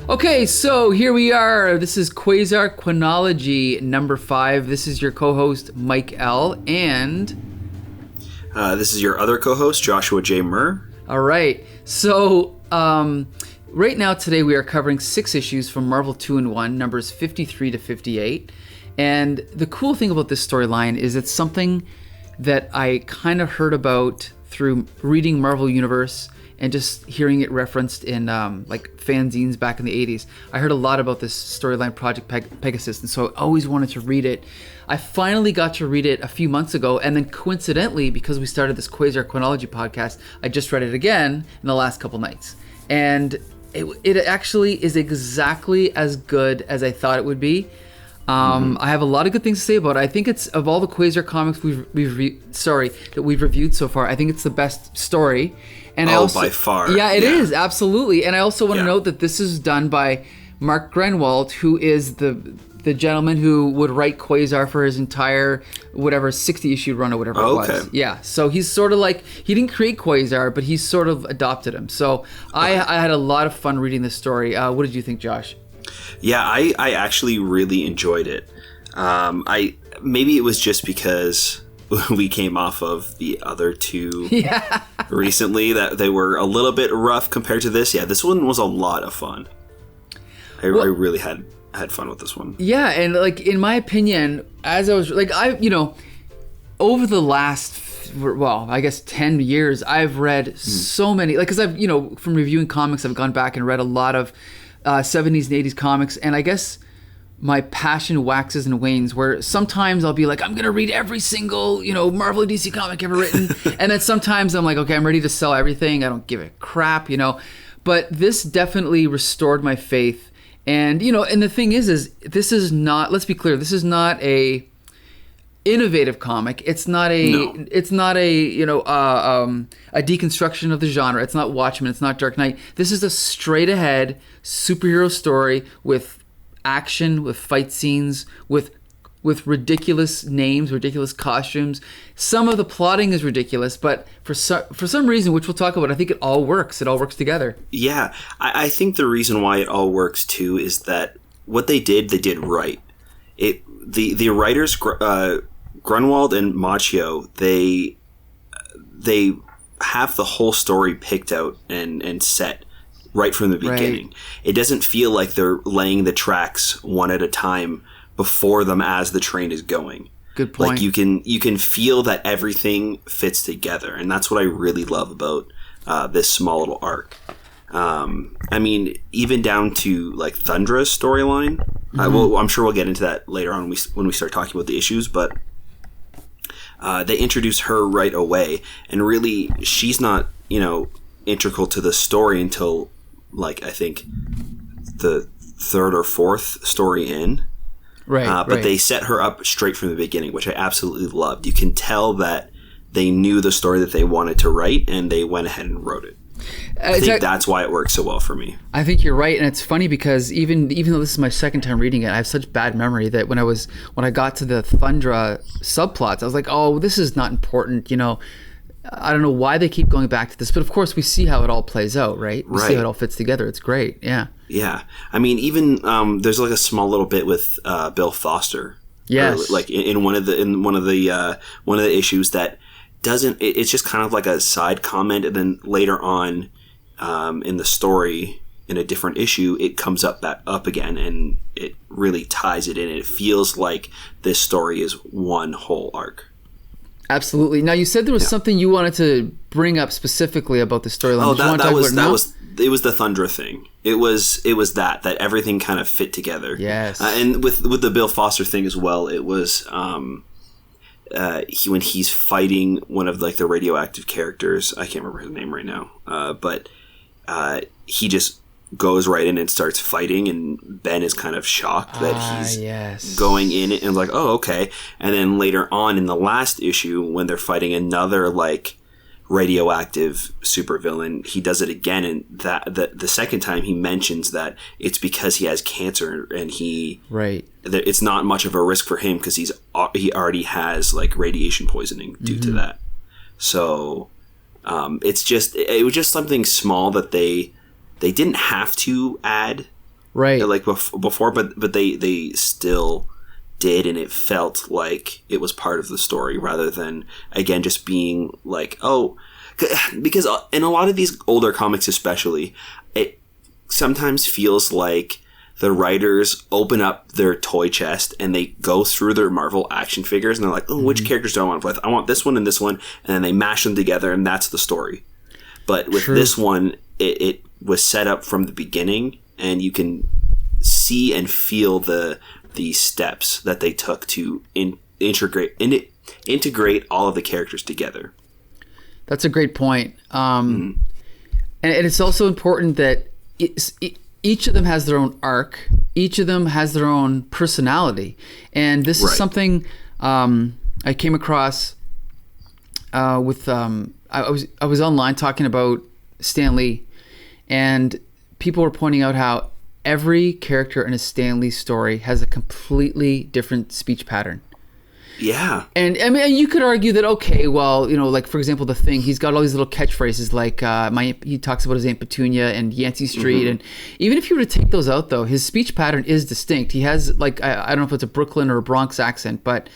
Okay, so here we are. This is Quasar Qua-Nology number 5. This is your co-host, Mike L. And... this is your other co-host, Joshua J. Murr. All right. So, right now today we are covering 6 issues from Marvel 2-in-1, numbers 53 to 58. And the cool thing about this storyline is it's something that I kind of heard about through reading Marvel Universe and just hearing it referenced in like fanzines back in the 80s. I heard a lot about this storyline, Project Pegasus, and so I always wanted to read it. I finally got to read it a few months ago, and then coincidentally, because we started this Quasar Qua-Nology podcast, I just read it again in the last couple nights. And it actually is exactly as good as I thought it would be. I have a lot of good things to say about it. I think it's, of all the Quasar comics that we've reviewed so far, I think it's the best story. And by far. Yeah, it is, absolutely. And I also want to note that this is done by Mark Gruenwald, who is the gentleman who would write Quasar for his entire, 60-issue run or whatever it was. Yeah, so he's sort of like, he didn't create Quasar, but he's sort of adopted him. So I had a lot of fun reading this story. What did you think, Josh? Yeah, I actually really enjoyed it. Maybe it was just because we came off of the other two recently that they were a little bit rough compared to this. Yeah, this one was a lot of fun. I really had fun with this one. Yeah, and like in my opinion, as I was like over the last 10 years, I've read so many, like, because I've from reviewing comics, I've gone back and read a lot of 70s and 80s comics, and I guess my passion waxes and wanes, where sometimes I'll be like, I'm going to read every single, Marvel and DC comic ever written. And then sometimes I'm like, okay, I'm ready to sell everything. I don't give a crap, But this definitely restored my faith. And, and the thing is this is not, let's be clear, this is not a innovative comic. It's not a deconstruction of the genre. It's not Watchmen. It's not Dark Knight. This is a straight ahead superhero story with action, with fight scenes, with ridiculous names, ridiculous costumes. Some of the plotting is ridiculous, but for some reason, which we'll talk about, I think it all works. It all works together. Yeah, I think the reason why it all works too is that what they did right. The writers, Gruenwald and Macchio, they have the whole story picked out and set right from the beginning. Right. It doesn't feel like they're laying the tracks one at a time before them as the train is going. Good point. Like you can feel that everything fits together, and that's what I really love about this small little arc. I mean, even down to like Thundra's storyline. I'm sure we'll get into that later on when we start talking about the issues, but they introduce her right away, and really she's not integral to the story until, like, I think the 3rd or 4th story in. Right. But they set her up straight from the beginning, which I absolutely loved. You can tell that they knew the story that they wanted to write, and they went ahead and wrote it. I think that's why it works so well for me. I think you're right, and it's funny because even though this is my second time reading it, I have such bad memory that when I got to the Thundra subplots, I was like, oh, this is not important, I don't know why they keep going back to this, but of course we see how it all plays out, right? We see how it all fits together. It's great, yeah. Yeah, I mean, even there's like a small little bit with Bill Foster. Yes, like in one of the issues that doesn't. It's just kind of like a side comment, and then later on in the story, in a different issue, it comes up again, and it really ties it in. It feels like this story is one whole arc. Absolutely. Now, you said there was something you wanted to bring up specifically about the storyline. It was the Thundra thing. It was that everything kind of fit together. Yes. And with the Bill Foster thing as well, it was when he's fighting one of like the radioactive characters. I can't remember his name right now. But he just goes right in and starts fighting, and Ben is kind of shocked that he's going in and like, oh, okay. And then later on in the last issue, when they're fighting another like radioactive supervillain, he does it again, and the second time he mentions that it's because he has cancer, and it's not much of a risk for him because he already has like radiation poisoning due to that. So It was just something small that they didn't have to add, right? Like before, but they still did, and it felt like it was part of the story rather than, again, just being like, oh, because in a lot of these older comics especially, it sometimes feels like the writers open up their toy chest and they go through their Marvel action figures and they're like, oh, which characters do I want to play with? I want this one and this one, and then they mash them together and that's the story. But with this one, it was set up from the beginning, and you can see and feel the steps that they took to integrate all of the characters together. That's a great point. And it's also important that each of them has their own arc. Each of them has their own personality. And this is something I came across with... I was online talking about Stan Lee, and people were pointing out how every character in a Stan Lee story has a completely different speech pattern. Yeah. And I mean, you could argue that, okay, well, like, for example, The Thing, he's got all these little catchphrases like he talks about his Aunt Petunia and Yancey Street. And even if you were to take those out, though, his speech pattern is distinct. He has, like, I don't know if it's a Brooklyn or a Bronx accent, but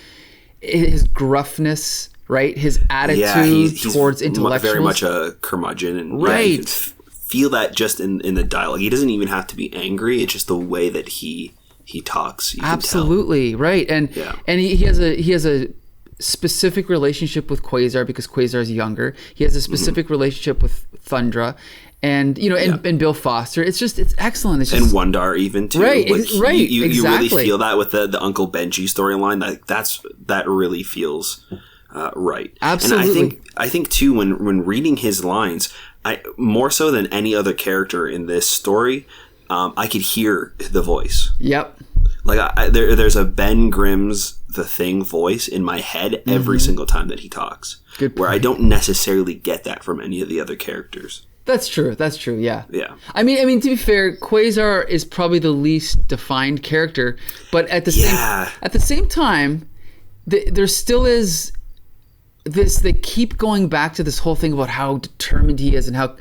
his gruffness, right? His attitude towards intellectuals. Very much a curmudgeon. And you can feel that just in the dialogue. He doesn't even have to be angry. It's just the way that he talks. Absolutely, right. And he has a specific relationship with Quasar because Quasar is younger. He has a specific relationship with Thundra, and and Bill Foster. It's excellent. It's just, and Wundarr even too. Right, like, You exactly. really feel that with the Uncle Benji storyline. That really feels right. Absolutely. And I think too, when reading his lines, more so than any other character in this story, I could hear the voice. Yep. Like there's a Ben Grimm's The Thing voice in my head every single time that he talks. Good point. Where I don't necessarily get that from any of the other characters. That's true. Yeah. Yeah. I mean, to be fair, Quasar is probably the least defined character, but at the same time, there still is this. They keep going back to this whole thing about how determined he is and how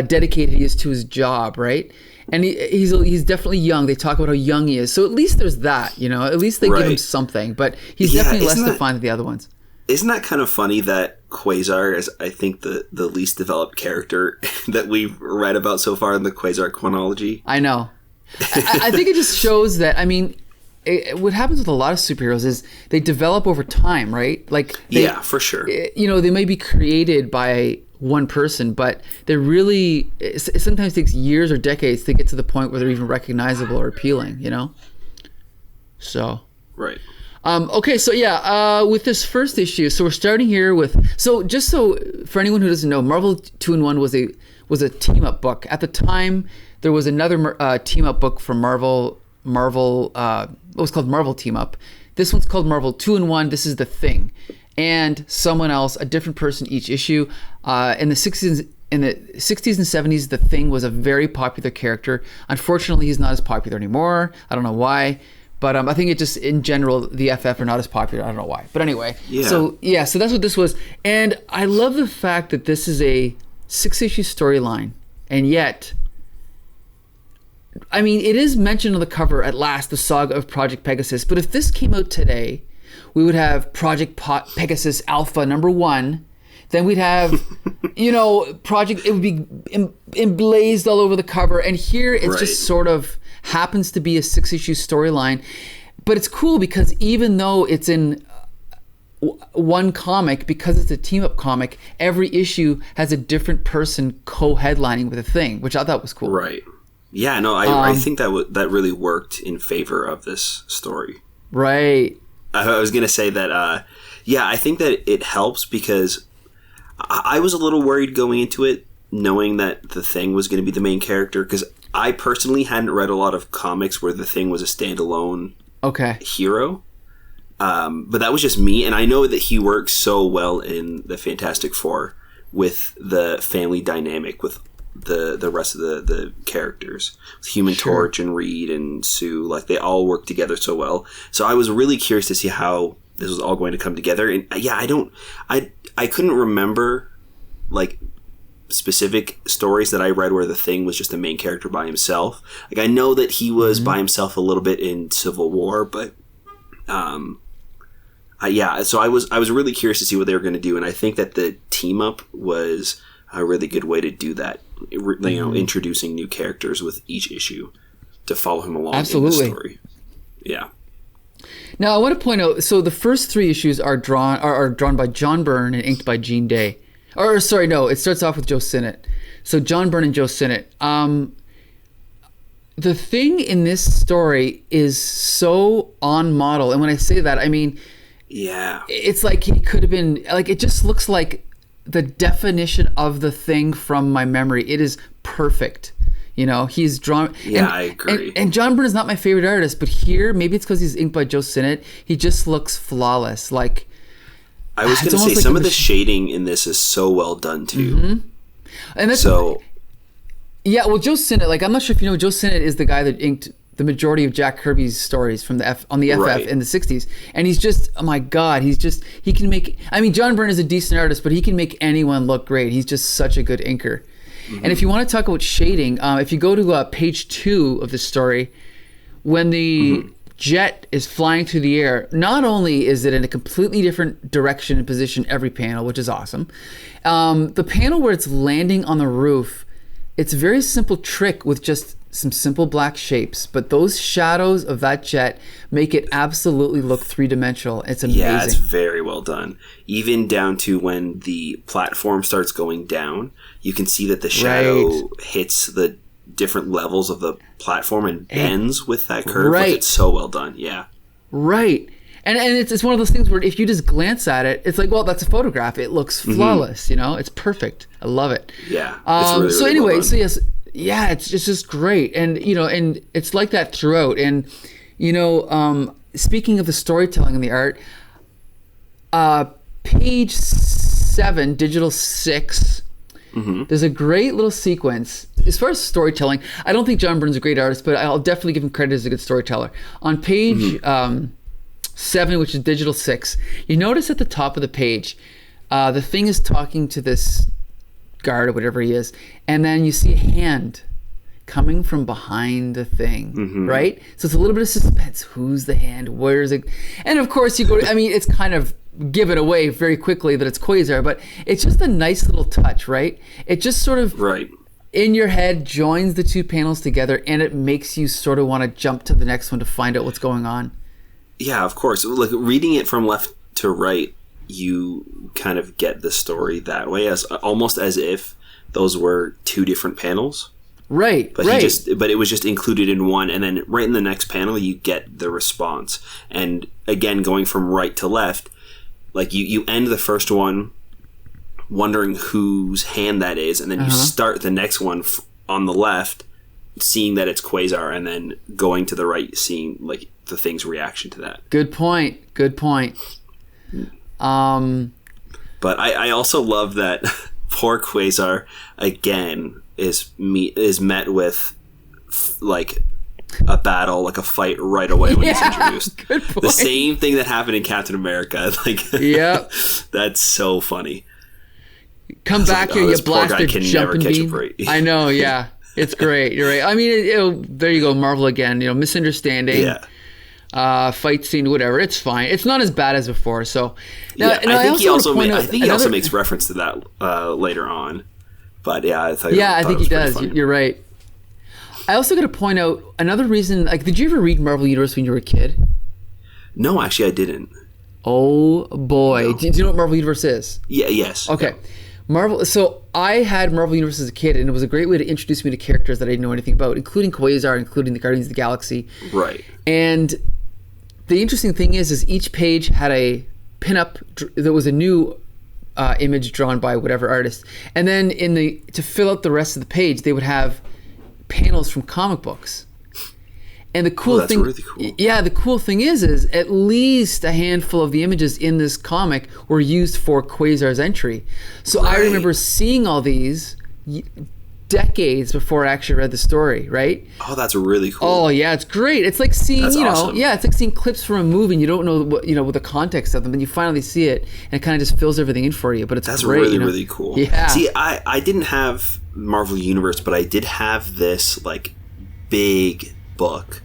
dedicated he is to his job, right? And he's definitely young. They talk about how young he is, so at least there's that. At least they give him something. But he's definitely less defined than the other ones. Isn't that kind of funny that Quasar is, I think, the least developed character that we've read about so far in the Quasar Qua-Nology? I know. I think it just shows that, I mean, what happens with a lot of superheroes is they develop over time, right? Like for sure. They may be created by one person, but they really, it sometimes takes years or decades to get to the point where they're even recognizable or appealing, So. Right. Okay, so with this first issue, so we're starting here with, just for anyone who doesn't know, Marvel 2-in-1 was a team-up book. At the time, there was another team-up book from Marvel, it was called Marvel Team Up. This one's called Marvel 2-in-1. This is The Thing. And someone else, a different person each issue. In the 60s and 70s, The Thing was a very popular character. Unfortunately, he's not as popular anymore. I don't know why. But I think it just, in general, the FF are not as popular. I don't know why. But anyway. Yeah. So that's what this was. And I love the fact that this is a 6-issue storyline. And yet, I mean, it is mentioned on the cover at last, the saga of Project Pegasus. But if this came out today, we would have Project Pegasus Alpha #1. Then we'd have, Project, it would be emblazed all over the cover. And here it's just sort of happens to be a 6-issue storyline. But it's cool because even though it's in one comic, because it's a team-up comic, every issue has a different person co-headlining with a thing, which I thought was cool. Right. Yeah, no, I think that really worked in favor of this story. Right. I was going to say that, I think that it helps because I was a little worried going into it, knowing that The Thing was going to be the main character, because I personally hadn't read a lot of comics where The Thing was a standalone hero. But that was just me, and I know that he works so well in the Fantastic Four with the family dynamic with the rest of the characters. Human Torch and Reed and Sue, like they all work together so well. So I was really curious to see how this was all going to come together. And I couldn't remember like specific stories that I read where the Thing was just a main character by himself. Like, I know that he was by himself a little bit in Civil War, but so I was really curious to see what they were going to do, and I think that the team up was a really good way to do that. You know, introducing new characters with each issue to follow him along in the story. Yeah. Now I want to point out, so the first 3 issues are drawn by John Byrne and inked by Gene Day. Or sorry, no, it starts off with Joe Sinnott. So John Byrne and Joe Sinnott. The Thing in this story is so on model, and when I say that, I mean, yeah, it's like he could have been, like, it just looks like the definition of the Thing from my memory. It is perfect. You know, he's drawn. Yeah, I agree. And John Byrne is not my favorite artist, but here, maybe it's because he's inked by Joe Sinnott, he just looks flawless. Like, I was going to say, some of the shading in this is so well done too. And that's yeah. Well, Joe Sinnott, like, I'm not sure if you know, Joe Sinnott is the guy that inked the majority of Jack Kirby's stories from the on the FF in the 60s. And he's just, oh my God, he can make, I mean, John Byrne is a decent artist, but he can make anyone look great. He's just such a good inker. And if you want to talk about shading, if you go to page 2 of the story, when the jet is flying through the air, not only is it in a completely different direction and position every panel, which is awesome, the panel where it's landing on the roof, it's a very simple trick with just some simple black shapes, but those shadows of that jet make it absolutely look three-dimensional. It's amazing. Yeah, it's very well done. Even down to when the platform starts going down, you can see that the shadow hits the different levels of the platform and bends with that curve. Like, it's so well done. Yeah. Right. And it's one of those things where if you just glance at it, it's like, well, that's a photograph. It looks flawless, you know? It's perfect. I love it. Yeah. It's really, so really anyway, well done. so yes, yeah, it's just great. And, you know, and it's like that throughout. And, you know, speaking of the storytelling and the art, page 7, digital 6, there's a great little sequence. As far as storytelling, I don't think John Byrne's a great artist, but I'll definitely give him credit as a good storyteller. On page 7, which is digital 6, you notice at the top of the page, the Thing is talking to this guard or whatever he is, and then you see a hand coming from behind the Thing, right? So it's a little bit of suspense. Who's the hand? Where is it? And of course, you go, I mean, it's kind of given away very quickly that it's Quasar, but it's just a nice little touch, right? It just sort of, in your head, joins the two panels together, and it makes you sort of want to jump to the next one to find out what's going on. Yeah, of course. Like, reading it from left to right, you kind of get the story that way, as almost as if those were two different panels. Right, but but it was just included in one, and then right in the next panel you get the response. And again, going from right to left, like you end the first one wondering whose hand that is, and then you start the next one on the left, seeing that it's Quasar, and then going to the right, seeing like the Thing's reaction to that. Good point. But I also love that poor Quasar again is met with like a battle, like a fight right away when he's introduced. Good point. The same thing that happened in Captain America. Like, that's so funny. Come back here, you blasted jumping bean. I know, yeah. It's great. You're right. I mean, there you go, Marvel again. You know, misunderstanding. Yeah. Fight scene, whatever. It's fine. It's not as bad as before. So, now, I think he also makes reference to that later on. But yeah, I think he does. You're right. I also got to point out another reason. Like, did you ever read Marvel Universe when you were a kid? No, actually, I didn't. Oh boy, no. Do you know what Marvel Universe is? Yeah. Yes. Okay. Yeah. Marvel. So I had Marvel Universe as a kid, and it was a great way to introduce me to characters that I didn't know anything about, including Quasar, including the Guardians of the Galaxy. Right. And the interesting thing is each page had a pinup. There was a new image drawn by whatever artist, and then to fill out the rest of the page, they would have panels from comic books. And the cool thing, really cool. Yeah, the cool thing is at least a handful of the images in this comic were used for Quasar's entry. So I remember seeing all these, decades before I actually read the story, right? Oh, that's really cool. Oh yeah, it's great. It's like seeing, Awesome. it's like seeing clips from a movie and you don't know what the context of them, and you finally see it and it kind of just fills everything in for you. But it's great. Really, really cool. Yeah. See, I didn't have Marvel Universe, but I did have this like big book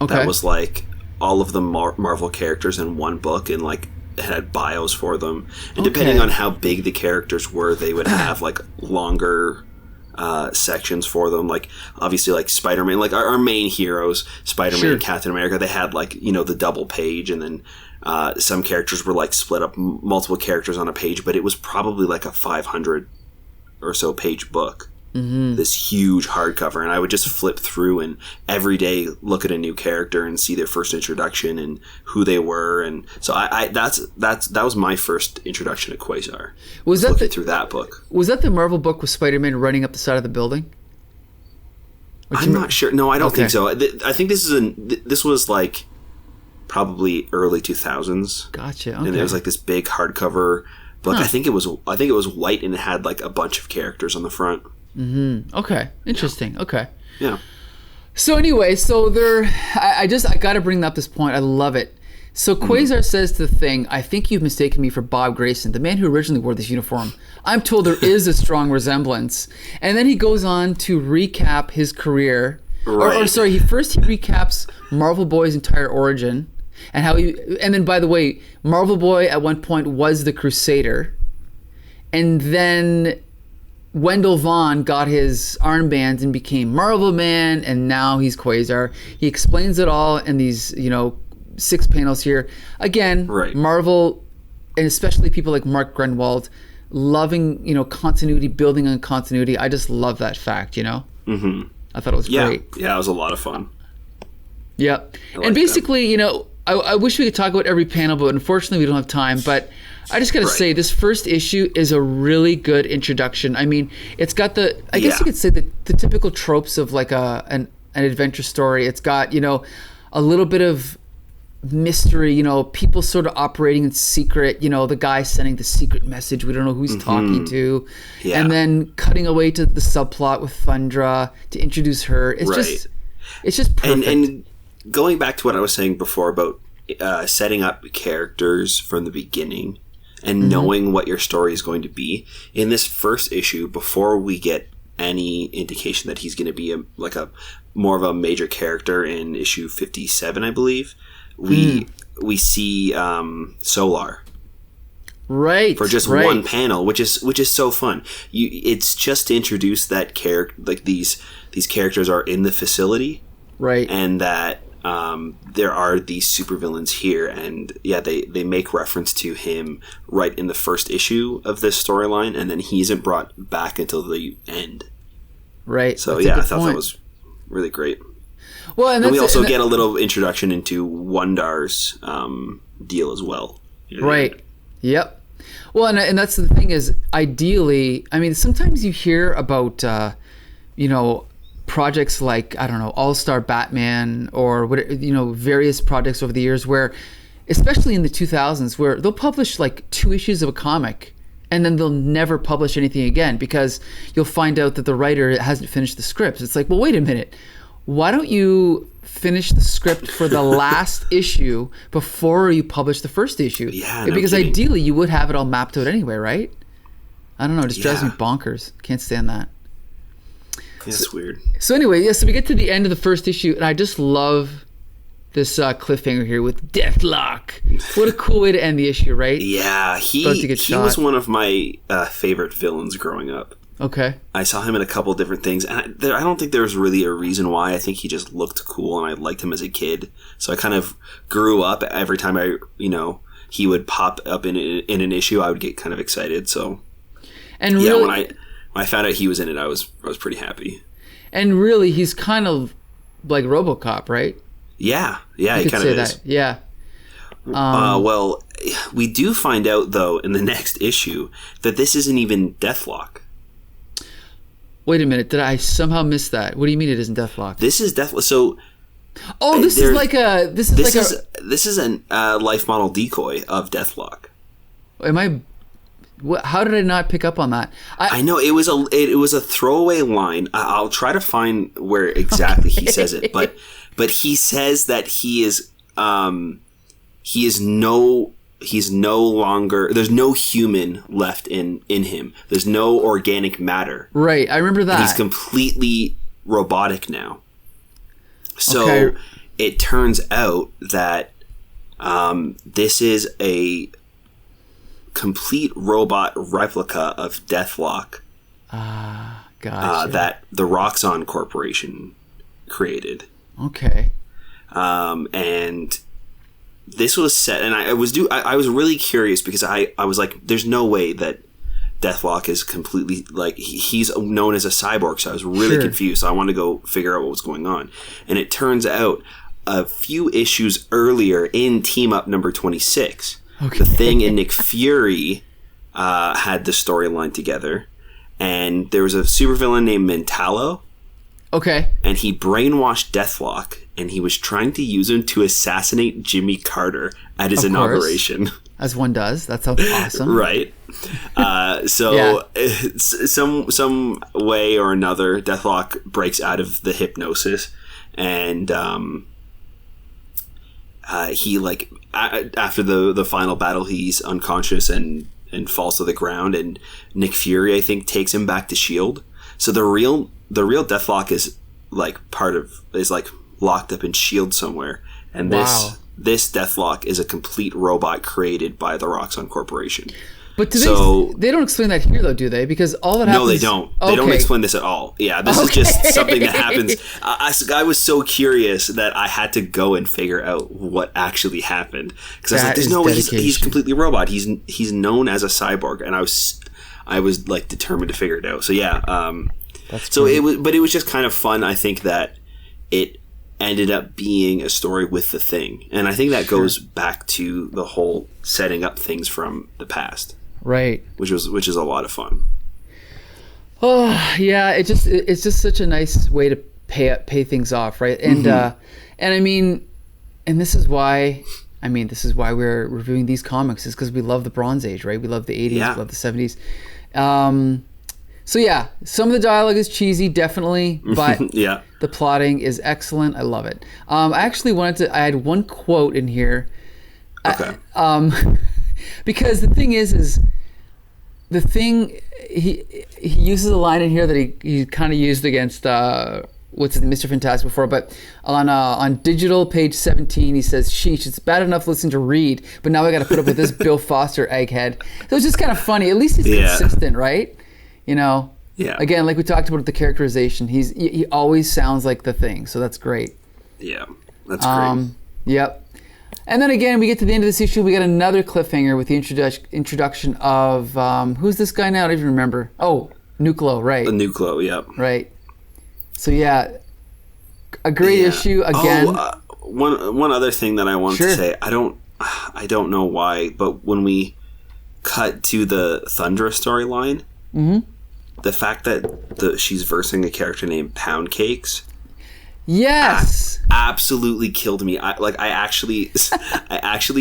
that was like all of the Marvel characters in one book, and like it had bios for them. And depending on how big the characters were, they would have like longer sections for them. Like obviously like Spider-Man, like our main heroes, Spider-Man and Captain America, they had like, the double page, and then some characters were like split up, multiple characters on a page, but it was probably like a 500 or so page book. This huge hardcover, and I would just flip through and every day look at a new character and see their first introduction and who they were, and so that was my first introduction to Quasar. Was that through that book? Was that the Marvel book with Spider-Man running up the side of the building? I'm not sure. No, I don't think so. I think this was like probably early 2000s. Gotcha. Okay. And it was like this big hardcover book. I think it was white, and it had like a bunch of characters on the front. Okay. Interesting. Okay. Yeah. So anyway, I got to bring up this point. I love it. So Quasar says to the Thing, "I think you've mistaken me for Bob Grayson, the man who originally wore this uniform. I'm told there is a strong resemblance." And then he goes on to recap his career. Right. He recaps Marvel Boy's entire origin and how and then by the way, Marvel Boy at one point was the Crusader. And then Wendell Vaughn got his armbands and became Marvel Man, and now he's Quasar. He explains it all in these, 6 panels here. Again, Marvel, and especially people like Mark Gruenwald, loving, continuity, building on continuity. I just love that fact, Mm-hmm. I thought it was great. Yeah, it was a lot of fun. Yeah. And basically, I wish we could talk about every panel, but unfortunately we don't have time. But I just got to say, this first issue is a really good introduction. I mean, it's got I guess you could say the typical tropes of like an adventure story. It's got, a little bit of mystery, people sort of operating in secret, the guy sending the secret message. We don't know who he's talking to. Yeah. And then cutting away to the subplot with Thundra to introduce her. It's just perfect. And going back to what I was saying before about setting up characters from the beginning and knowing what your story is going to be, in this first issue, before we get any indication that he's going to be a more of a major character in issue 57, I believe, we see Solar. Right. For just one panel, which is so fun. It's just to introduce that character, like these characters are in the facility. Right. And that there are these supervillains here, and they make reference to him right in the first issue of this storyline, and then he isn't brought back until the end. Right. So I thought that was really great. Well, and we also get a little introduction into Wundarr's deal as well. Right. Yep. Well, and that's the thing is, ideally, I mean, sometimes you hear about projects like, I don't know, All-Star Batman or various projects over the years where, especially in the 2000s, where they'll publish like 2 issues of a comic and then they'll never publish anything again because you'll find out that the writer hasn't finished the scripts. It's like, well, wait a minute. Why don't you finish the script for the last issue before you publish the first issue? Yeah, because kidding. Ideally you would have it all mapped out anyway, right? I don't know. It just drives me bonkers. Can't stand that. It's weird. So anyway, so we get to the end of the first issue, and I just love this cliffhanger here with Deathlok. What a cool way to end the issue, right? Yeah, he was one of my favorite villains growing up. Okay. I saw him in a couple different things, and I don't think there was really a reason why. I think he just looked cool, and I liked him as a kid. So I kind of grew up. Every time he would pop up in an issue, I would get kind of excited. So, and really, when I found out he was in it, I was pretty happy. And really, he's kind of like RoboCop, right? Yeah, he kind of is. That. Yeah. Well, we do find out though in the next issue that this isn't even Deathlok. Wait a minute, did I somehow miss that? What do you mean it isn't Deathlok? This is Deathlok. So, this is a life model decoy of Deathlok. Am I? How did I not pick up on that? I know it was a throwaway line. I'll try to find where exactly he says it, but he says that he's no longer, there's no human left in him. There's no organic matter. Right, I remember that. And he's completely robotic now. So it turns out that this is a complete robot replica of Deathlok. Gotcha. That the Roxxon Corporation created. Okay. And this was set, and I was really curious because I was like, there's no way that Deathlok is completely, like, he's known as a cyborg, so I was really confused. So I wanted to go figure out what was going on. And it turns out a few issues earlier in Team Up number 26, The Thing and Nick Fury had the storyline together, and there was a supervillain named Mentalo. Okay. And he brainwashed Deathlok, and he was trying to use him to assassinate Jimmy Carter at his inauguration. As one does. That sounds awesome. Right. Some way or another, Deathlok breaks out of the hypnosis, and he, like, after the final battle, he's unconscious and falls to the ground, and Nick Fury, I think, takes him back to S.H.I.E.L.D. So the real Deathlok is locked up in S.H.I.E.L.D. somewhere, and this Deathlok is a complete robot created by the Roxxon Corporation. But they don't explain that here, though, do they? Because all that happens... No, they don't. They don't explain this at all. Yeah, this is just something that happens. I was so curious that I had to go and figure out what actually happened. Because I was like, there's no way he's completely a robot. He's known as a cyborg, and I was like determined to figure it out. So yeah, it was just kind of fun. I think that it ended up being a story with the Thing, and I think that goes back to the whole setting up things from the past. Right, which is a lot of fun. Oh yeah, it's just such a nice way to pay things off, right? And and I mean, and this is why we're reviewing these comics, is because we love the Bronze Age, right? We love the 80s, we love the 70s. So yeah, some of the dialogue is cheesy, definitely, but the plotting is excellent. I love it. I actually I had one quote in here. Okay. Because the thing is the Thing, he uses a line in here that he kind of used against Mr. Fantastic before, but on digital page 17 he says, "Sheesh, it's bad enough listening to Reed, but now I got to put up with this Bill Foster egghead." So it's just kind of funny. At least he's consistent, right? You know. Yeah. Again, like we talked about the characterization, he always sounds like the Thing, so that's great. Yeah, that's great. Yep. And then again, we get to the end of this issue, we got another cliffhanger with the introduction of who's this guy now? I don't even remember. Oh, Nucleo, right? The Nucleo, yep. Right. So yeah, a great issue again. Oh, one other thing that I wanted to say, I don't know why, but when we cut to the Thundra storyline, the fact that she's versing a character named Pound Cakes, absolutely killed me. I actually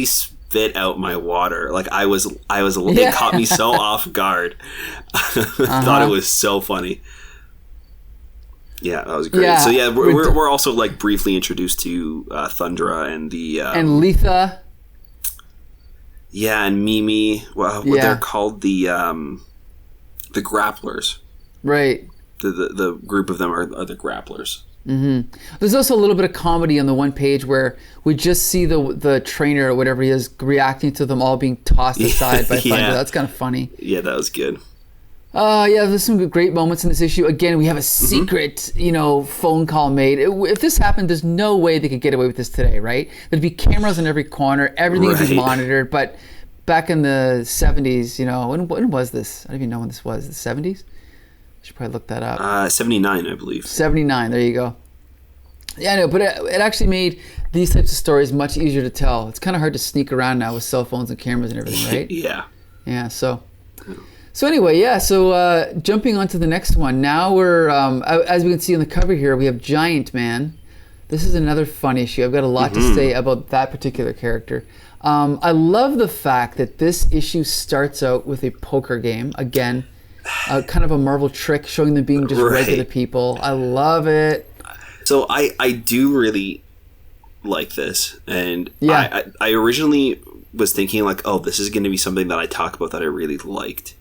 spit out my water. Like it caught me so off guard. I thought it was so funny. Yeah, that was great. So yeah, we're also like briefly introduced to Thundra and the and Letha. Yeah, and Mimi. Well, what they're called, the Grapplers. Right. The group of them are the Grapplers. Mm-hmm. There's also a little bit of comedy on the one page where we just see the trainer or whatever he is reacting to them all being tossed aside by Thundra. That's kind of funny. Yeah, that was good. There's some great moments in this issue. Again, we have a secret, phone call made. If this happened, there's no way they could get away with this today, right? There'd be cameras in every corner. Everything would be monitored. But back in the 70s, when was this? I don't even know when this was. The 70s? I should probably look that up. 79, I believe. 79, there you go. Yeah, I know, but it actually made these types of stories much easier to tell. It's kind of hard to sneak around now with cell phones and cameras and everything, right? Yeah, so anyway, so jumping on to the next one. Now we're, as we can see on the cover here, we have Giant Man. This is another fun issue. I've got a lot to say about that particular character. I love the fact that this issue starts out with a poker game. Again, kind of a Marvel trick showing them being just regular people. I love it. So I do really like this. And I originally was thinking like, oh, this is going to be something that I talk about that I really liked.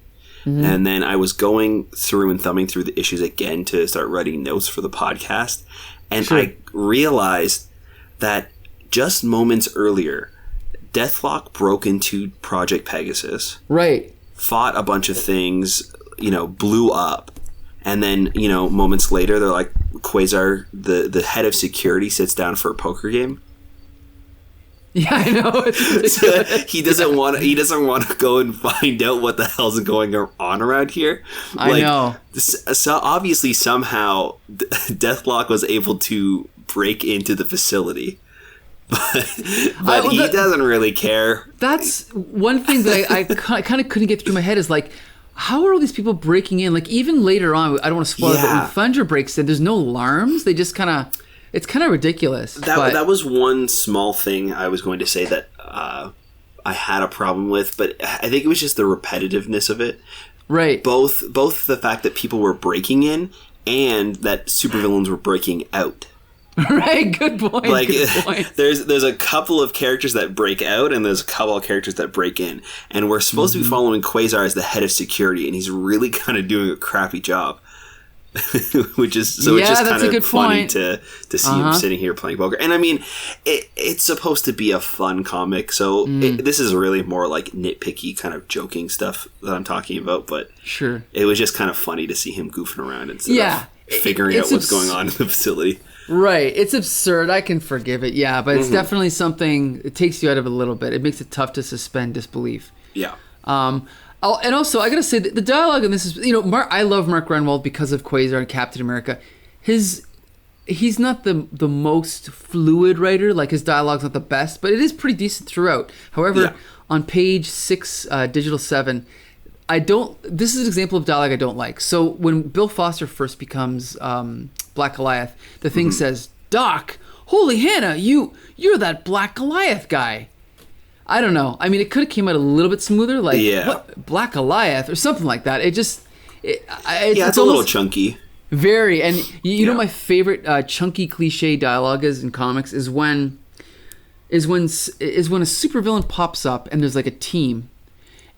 Mm-hmm. And then I was going through and thumbing through the issues again to start writing notes for the podcast. And I realized that just moments earlier, Deathlok broke into Project Pegasus. Right. Fought a bunch of things, blew up. And then, moments later, they're like, Quasar, the head of security, sits down for a poker game. Yeah, I know. So he doesn't want to go and find out what the hell's going on around here. I know. So obviously, somehow, Deathlok was able to break into the facility. But he doesn't really care. That's one thing that I kind of couldn't get through my head is like, how are all these people breaking in? Like, even later on, I don't want to spoil it, but when Thundra breaks in, there's no alarms. They just it's kind of ridiculous. That was one small thing I was going to say that I had a problem with, but I think it was just the repetitiveness of it. Right. Both the fact that people were breaking in and that supervillains were breaking out. Right, good point. Like, good point. There's a couple of characters that break out, and there's a couple of characters that break in, and we're supposed to be following Quasar as the head of security, and he's really kind of doing a crappy job. Which is it's just kind of funny to see him sitting here playing poker. And I mean, it's supposed to be a fun comic, so this is really more like nitpicky kind of joking stuff that I'm talking about. But sure, it was just kind of funny to see him goofing around instead of figuring out what's going on in the facility. Right, it's absurd. I can forgive it, but it's definitely something. It takes you out of it a little bit. It makes it tough to suspend disbelief. Yeah. And also, I gotta say, the dialogue in this is, I love Mark Gruenwald because of Quasar and Captain America. He's not the most fluid writer, like his dialogue's not the best, but it is pretty decent throughout. However, on page 6, Digital 7, this is an example of dialogue I don't like. So when Bill Foster first becomes Black Goliath, the thing says, "Doc, holy Hannah, you're that Black Goliath guy." I don't know. I mean, it could have came out a little bit smoother, like what, Black Goliath or something like that. It just, it's a little chunky. Very, and you know, my favorite chunky cliche dialogue is in comics is when a supervillain pops up and there's like a team,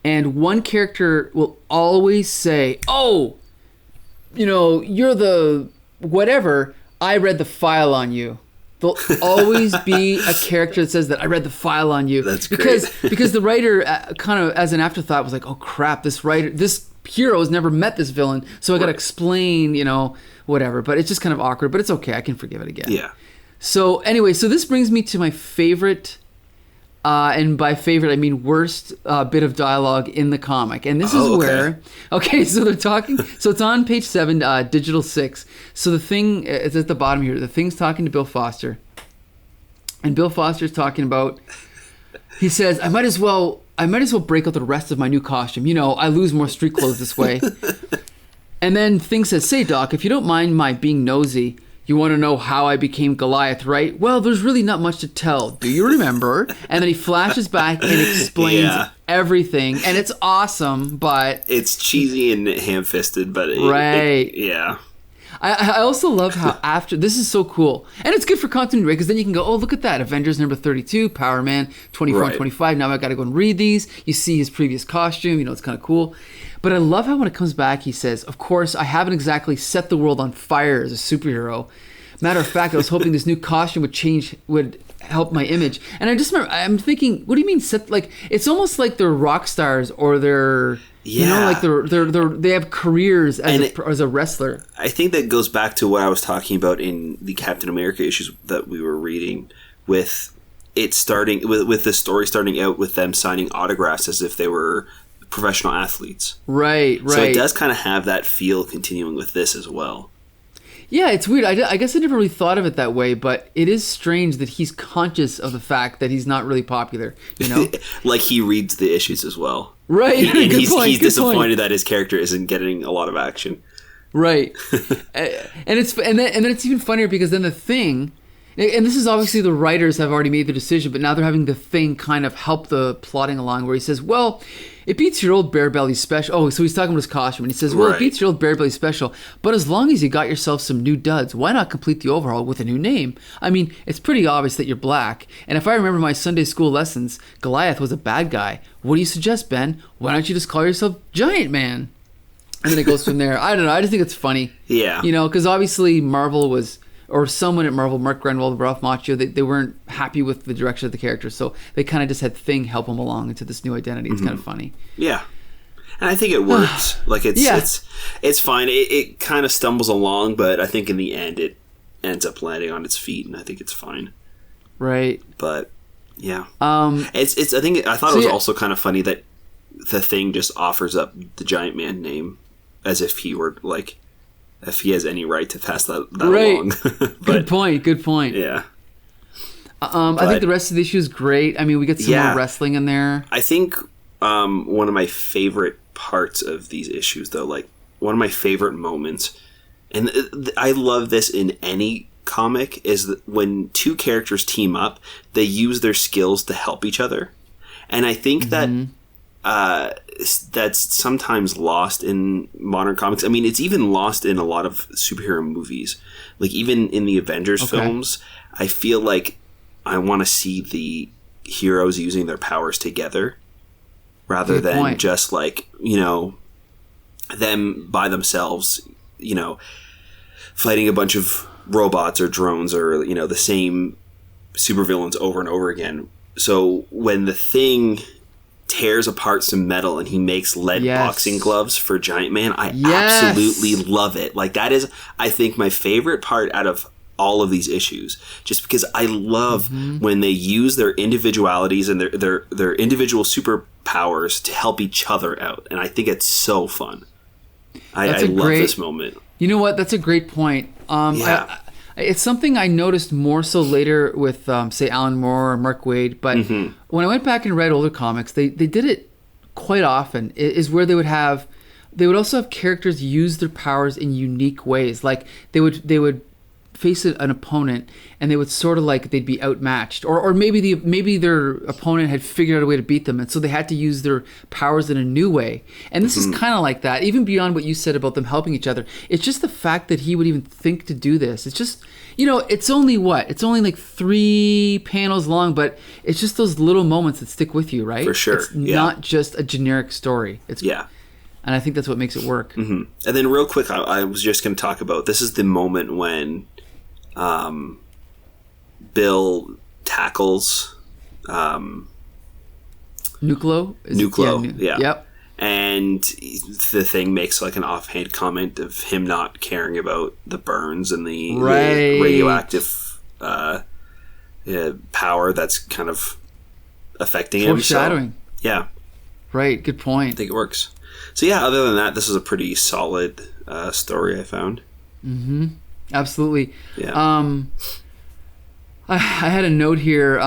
and one character will always say, "Oh, you're the whatever. I read the file on you." There'll always be a character that says that I read the file on you. That's great. because the writer kind of as an afterthought was like, oh crap, this hero has never met this villain, so I got to explain, whatever. But it's just kind of awkward, but it's okay. I can forgive it again. Yeah. So anyway, so this brings me to my favorite, and by favorite I mean worst bit of dialogue in the comic, and this is where so they're talking. So it's on page 7, Digital 6. So the thing is at the bottom here. The Thing's talking to Bill Foster, and Bill Foster's talking about. He says, "I might as well break out the rest of my new costume. I lose more street clothes this way." And then Thing says, "Say, Doc, if you don't mind my being nosy, you want to know how I became Goliath, right? Well, there's really not much to tell. Do you remember?" And then he flashes back and explains everything. And it's awesome, but... It's cheesy and ham-fisted, but... yeah. I also love how after... This is so cool. And it's good for continuity, right? Because then you can go, oh, look at that. Avengers number 32, Power Man 24 and 25. Now I got to go and read these. You see his previous costume. It's kind of cool. But I love how when it comes back, he says, "Of course, I haven't exactly set the world on fire as a superhero. Matter of fact, I was hoping this new costume would help my image." And I just remember, I'm thinking, what do you mean set? Like, it's almost like they're rock stars or they're, like they have careers as a wrestler. I think that goes back to what I was talking about in the Captain America issues that we were reading, with it starting with the story starting out with them signing autographs as if they were professional athletes. Right. So it does kind of have that feel continuing with this as well. Yeah, it's weird. I guess I never really thought of it that way, but it is strange that he's conscious of the fact that he's not really popular, Like he reads the issues as well. Right. He's disappointed that his character isn't getting a lot of action. Right. and then it's even funnier because then the Thing And this is obviously the writers have already made the decision, but now they're having the Thing kind of help the plotting along, where he says, well, it beats your old Bear Belly special. Oh, so he's talking about his costume, and he says, well, It beats your old Bear Belly special, but as long as you got yourself some new duds, why not complete the overhaul with a new name? I mean, it's pretty obvious that you're black, and if I remember my Sunday school lessons, Goliath was a bad guy. What do you suggest, Ben? Why don't you just call yourself Giant Man? And then it goes from there. I don't know. I just think it's funny. Yeah. You know, because obviously Marvel was, or someone at Marvel, Mark Gruenwald, Ralph Macchio, they weren't happy with the direction of the character, so they kind of just had Thing help them along into this new identity. It's kind of funny. Yeah. And I think it works. Like it's fine. It kind of stumbles along, but I think in the end it ends up landing on its feet, and I think it's fine. Right. But yeah. I thought it was also kind of funny that the Thing just offers up the Giant Man name as if he were like, if he has any right to pass that along. But, good point. Yeah. I think the rest of the issue is great. I mean, we get some more wrestling in there. I think one of my favorite parts of these issues, though, like one of my favorite moments, and I love this in any comic, is that when two characters team up, they use their skills to help each other. And I think that that's sometimes lost in modern comics. I mean, it's even lost in a lot of superhero movies. Like, even in the Avengers films, I feel like I want to see the heroes using their powers together rather than just, like, you know, them by themselves, you know, fighting a bunch of robots or drones or, you know, the same supervillains over and over again. So when the Thing tears apart some metal and he makes lead boxing gloves for Giant Man, I absolutely love it. Like, that is, I think, my favorite part out of all of these issues, just because I love when they use their individualities and their individual superpowers to help each other out, and I think it's so fun. I love this moment. You know what? That's a great point. It's something I noticed more so later with, say, Alan Moore or Mark Waid. But when I went back and read older comics, they did it quite often. Is where they would also have characters use their powers in unique ways. Like they would face an opponent and they would sort of like they'd be outmatched, or maybe their opponent had figured out a way to beat them, and so they had to use their powers in a new way. And this is kind of like that, even beyond what you said about them helping each other. It's just the fact that he would even think to do this. It's just, you know, it's only like 3 panels long, but it's just those little moments that stick with you, right? For sure. It's not just a generic story. And I think that's what makes it work. And then real quick, I was just going to talk about, this is the moment when Bill tackles Nucleo? Yep. And the Thing makes like an offhand comment of him not caring about the burns and the radioactive power that's kind of affecting him. Foreshadowing. So, yeah. Right, good point. I think it works. So yeah, other than that, this is a pretty solid story, I found. Absolutely. Yeah. I had a note here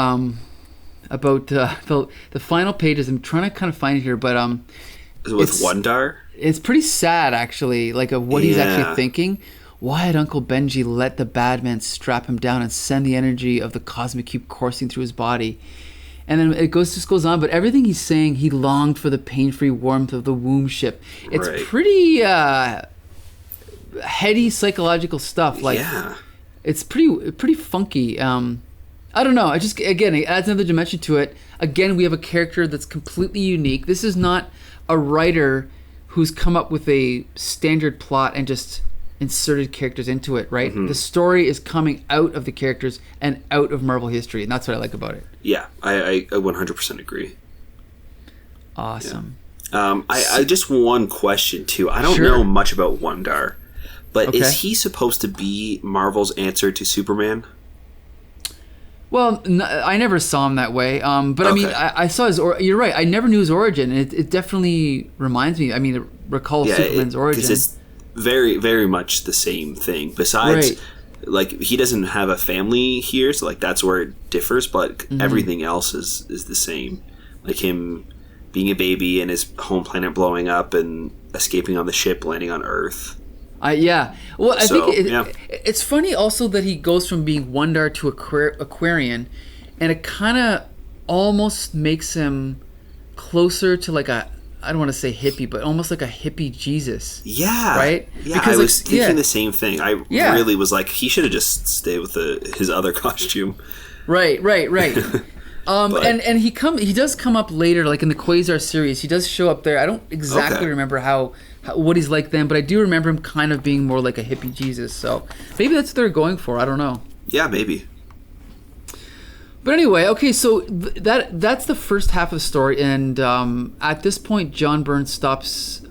about the final pages. I'm trying to kind of find it here, but is it with Wundarr? It's pretty sad, actually, like of what he's actually thinking. Why had Uncle Benji let the bad man strap him down and send the energy of the cosmic cube coursing through his body? And then it just goes on, but everything he's saying, he longed for the pain-free warmth of the womb ship. It's pretty heady psychological stuff. Like, it's pretty funky. I don't know. It adds another dimension to it. Again, we have a character that's completely unique. This is not a writer who's come up with a standard plot and just inserted characters into it, right? The story is coming out of the characters and out of Marvel history, and that's what I like about it. Yeah, I 100% agree. Awesome. Yeah. I just one question too. I don't know much about Wundarr, but is he supposed to be Marvel's answer to Superman? Well, I never saw him that way. But I mean, I saw his. You're right. I never knew his origin. It definitely reminds me. I mean, recall Superman's origin. Because it's very, very much the same thing. Besides, like, he doesn't have a family here, so like that's where it differs. But everything else is the same. Like him being a baby and his home planet blowing up and escaping on the ship, landing on Earth. Yeah. Well, I So, think yeah. it's funny also that he goes from being Wundarr to Aquarian, and it kind of almost makes him closer to like a, I don't want to say hippie, but almost like a hippie Jesus. Yeah. Right? Yeah, Because, I like, was thinking the same thing. I Yeah. really was like, he should have just stayed with his other costume. Right. And he does come up later, like in the Quasar series. He does show up there. I don't exactly remember how what he's like then, but I do remember him kind of being more like a hippie Jesus. So maybe that's what they're going for. I don't know. Yeah, maybe. But anyway, okay, so that's the first half of the story, and at this point, John Byrne stops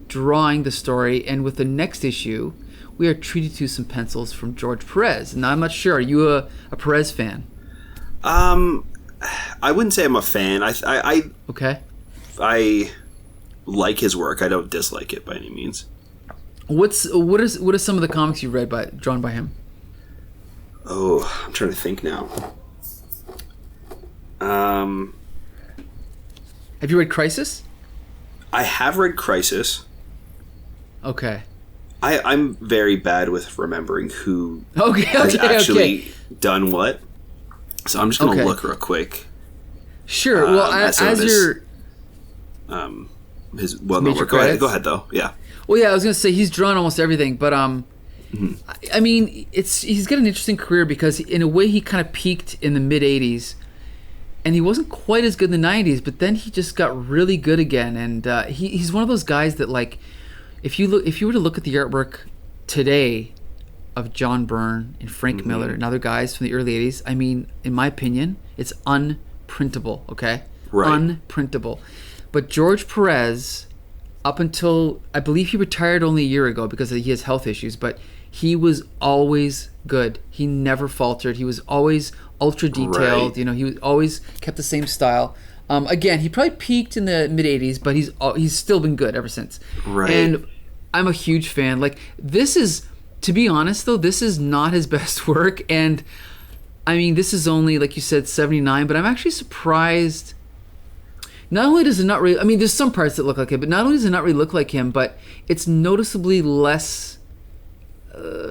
drawing the story, and with the next issue, we are treated to some pencils from George Perez. Now, I'm not sure. Are you a Perez fan? I wouldn't say I'm a fan. Okay. I like his work. I don't dislike it by any means. What are some of the comics you read drawn by him? Oh, I'm trying to think now. Have you read Crisis? I have read Crisis. Okay. I'm very bad with remembering who has has actually done what. So I'm just going to look real quick. Sure. Well, as your his well-known work. Go ahead, though. Yeah. Well, yeah, I was going to say he's drawn almost everything, but I mean, he's got an interesting career because in a way he kind of peaked in the mid '80s, and he wasn't quite as good in the '90s, but then he just got really good again, and he's one of those guys that, like, if you were to look at the artwork today of John Byrne and Frank Miller and other guys from the early '80s, I mean, in my opinion, it's unprintable. Okay, right. Unprintable. But George Perez, up until I believe he retired only a year ago because he has health issues, but he was always good. He never faltered. He was always ultra detailed. Right. You know, he always kept the same style. Again, he probably peaked in the mid '80s, but he's still been good ever since. Right. And I'm a huge fan. Like, this is, to be honest though, this is not his best work. And I mean, this is only, like you said, 79. But I'm actually surprised. Not only does it not really, I mean, there's some parts that look like him, but not only does it not really look like him, but it's noticeably less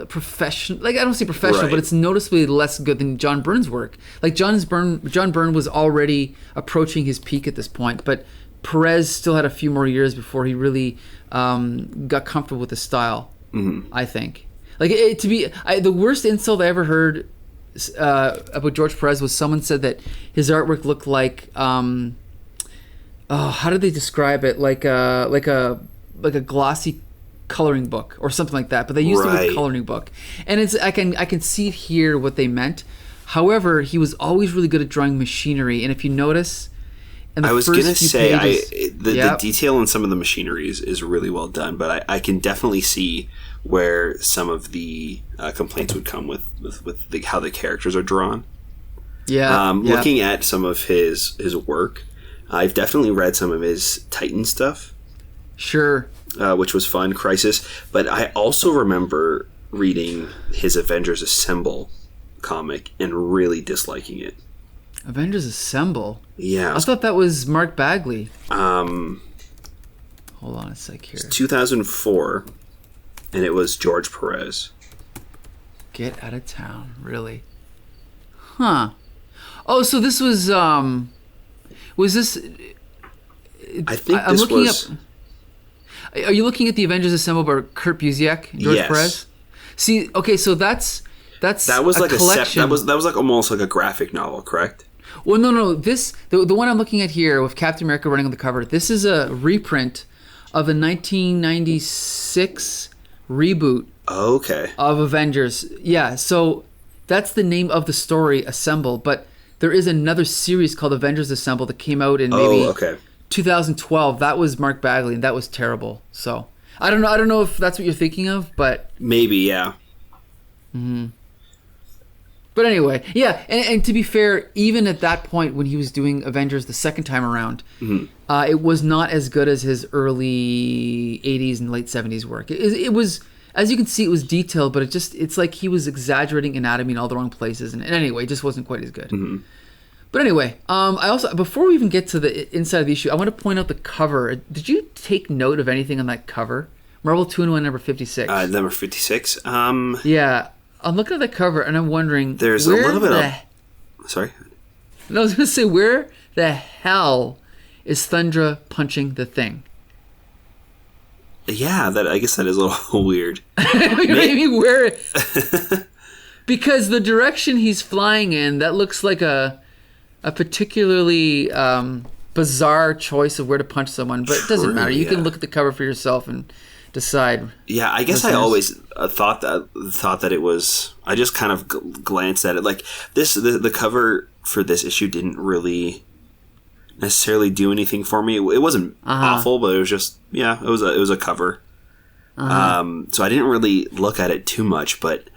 professional. Like, I don't say professional, but it's noticeably less good than John Byrne's work. Like, John Byrne was already approaching his peak at this point, but Perez still had a few more years before he really got comfortable with the style. I think. Like, the worst insult I ever heard about George Perez was someone said that his artwork looked like how did they describe it? Like a glossy coloring book or something like that. But they used the word coloring book, and I can see here what they meant. However, he was always really good at drawing machinery, and if you notice, I was going to say the detail in some of the machinery is really well done, but I can definitely see where some of the complaints would come with how the characters are drawn. Looking at some of his work, I've definitely read some of his Titan stuff. Sure. Which was fun, Crisis. But I also remember reading his Avengers Assemble comic and really disliking it. Avengers Assemble? Yeah. I thought that was Mark Bagley. Hold on a sec here. 2004, and it was George Perez. Get out of town, really? Huh. Oh, so this was this... I think I'm this looking was... Up... Are you looking at the Avengers Assemble by Kurt Busiek, George Perez? See, okay, so that was like a collection. That was like almost like a graphic novel, correct? Well, no. This the one I'm looking at here with Captain America running on the cover. This is a reprint of the 1996 reboot. Okay. Of Avengers. Yeah, so that's the name of the story, Assemble. But there is another series called Avengers Assemble that came out in maybe 2012. That was Mark Bagley, and that was terrible. So I don't know if that's what you're thinking of, but maybe, yeah. Mm-hmm. But anyway, yeah, and to be fair, even at that point when he was doing Avengers the second time around, it was not as good as his early 80s and late 70s work. It was, as you can see, it was detailed, but it's like he was exaggerating anatomy in all the wrong places, and anyway, it just wasn't quite as good. Mm-hmm. But anyway, I also, before we even get to the inside of the issue, I want to point out the cover. Did you take note of anything on that cover Marvel 2-in-1 number 56. Number 56. Yeah, I'm looking at the cover and I'm wondering. There's a little bit of. Sorry. No, I was going to say, where the hell is Thundra punching the Thing? Yeah, I guess that is a little weird. Maybe where? Because the direction he's flying in, that looks like a particularly bizarre choice of where to punch someone. But it doesn't matter. You can look at the cover for yourself and decide. Yeah, I guess I always thought that it was. I just kind of glanced at it like this. The cover for this issue didn't really necessarily do anything for me. It wasn't awful, but it was just it was a cover. So I didn't really look at it too much, but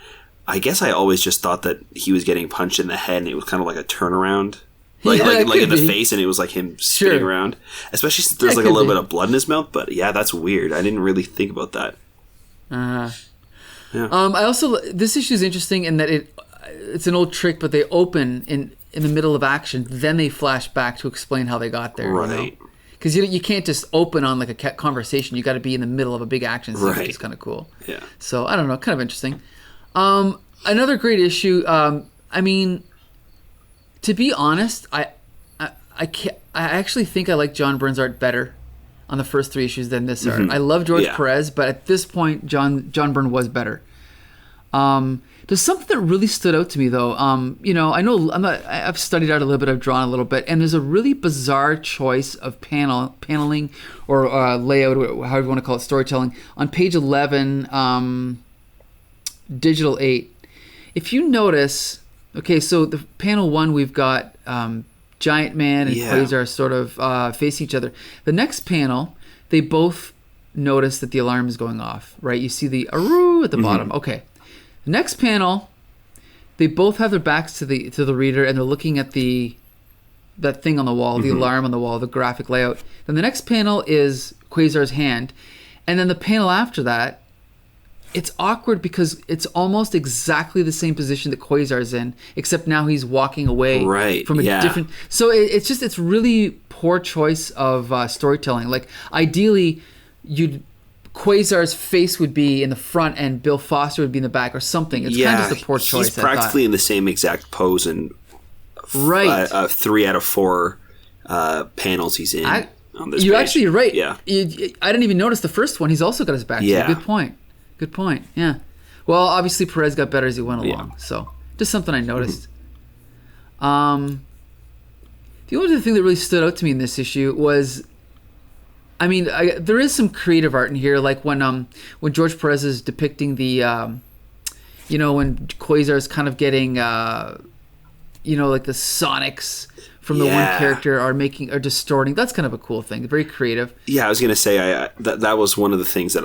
I guess I always just thought that he was getting punched in the head, and it was kind of like a turnaround, like in the face, and it was like him spinning around. Especially since there's like a little bit of blood in his mouth. But yeah, that's weird. I didn't really think about that. Yeah. I also this issue is interesting in that it's an old trick, but they open in the middle of action, then they flash back to explain how they got there. Right. Because you can't just open on like a conversation. You got to be in the middle of a big action scene, which is kind of cool. Yeah. So I don't know, kind of interesting. Another great issue. I mean, to be honest, I actually think I like John Byrne's art better on the first 3 issues than this art. I love George Perez, but at this point, John Byrne was better. There's something that really stood out to me, though. I know I've studied art a little bit, I've drawn a little bit, and there's a really bizarre choice of paneling or layout, however you want to call it, storytelling, on page 11, Digital 8. If you notice, okay, so the panel 1, we've got Giant Man and Quasar sort of face each other. The next panel, they both notice that the alarm is going off, right? You see the aroo at the bottom. Okay. The next panel, they both have their backs to the reader, and they're looking at that thing on the wall, the alarm on the wall, the graphic layout. Then the next panel is Quasar's hand, and then the panel after that, it's awkward because it's almost exactly the same position that Quasar's in, except now he's walking away from a different. So it's really poor choice of storytelling. Like ideally, Quasar's face would be in the front and Bill Foster would be in the back or something. It's kind of just a poor choice. He's practically in the same exact pose in 3 out of 4 panels he's in on this page. You're actually right. Yeah. I didn't even notice the first one. He's also got his back to you. Good point. Yeah. Well, obviously Perez got better as he went along. So just something I noticed. The only thing that really stood out to me in this issue was, I mean, there is some creative art in here, like when George Perez is depicting the, when Quasar is kind of getting, like the sonics from the one character are distorting. That's kind of a cool thing. Very creative. Yeah, I was gonna say that was one of the things that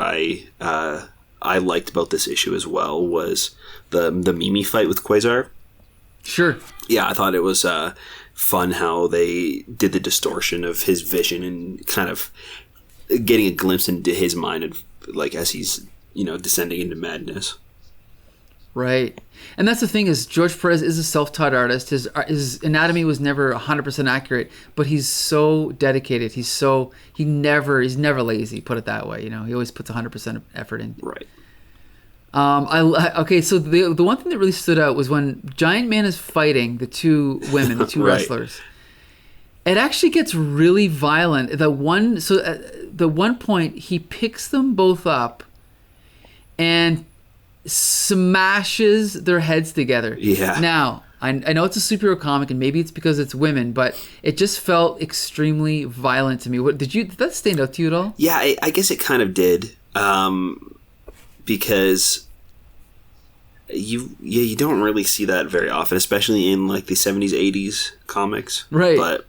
I liked about this issue as well was the Mimi fight with Quasar. Sure. Yeah, I thought it was fun how they did the distortion of his vision and kind of getting a glimpse into his mind of, like, as he's descending into madness. Right. And that's the thing is George Perez is a self-taught artist. His anatomy was never 100% accurate, but he's so dedicated. He's never lazy, put it that way. He always puts 100% effort in. Right. Okay, so the one thing that really stood out was when Giant Man is fighting the 2 women, the 2 wrestlers. It actually gets really violent. The one point he picks them both up and smashes their heads together. Yeah. Now, I know it's a superhero comic, and maybe it's because it's women, but it just felt extremely violent to me. Did that stand out to you at all? Yeah, I guess it kind of did, because you don't really see that very often, especially in like the 70s, 80s comics. Right. But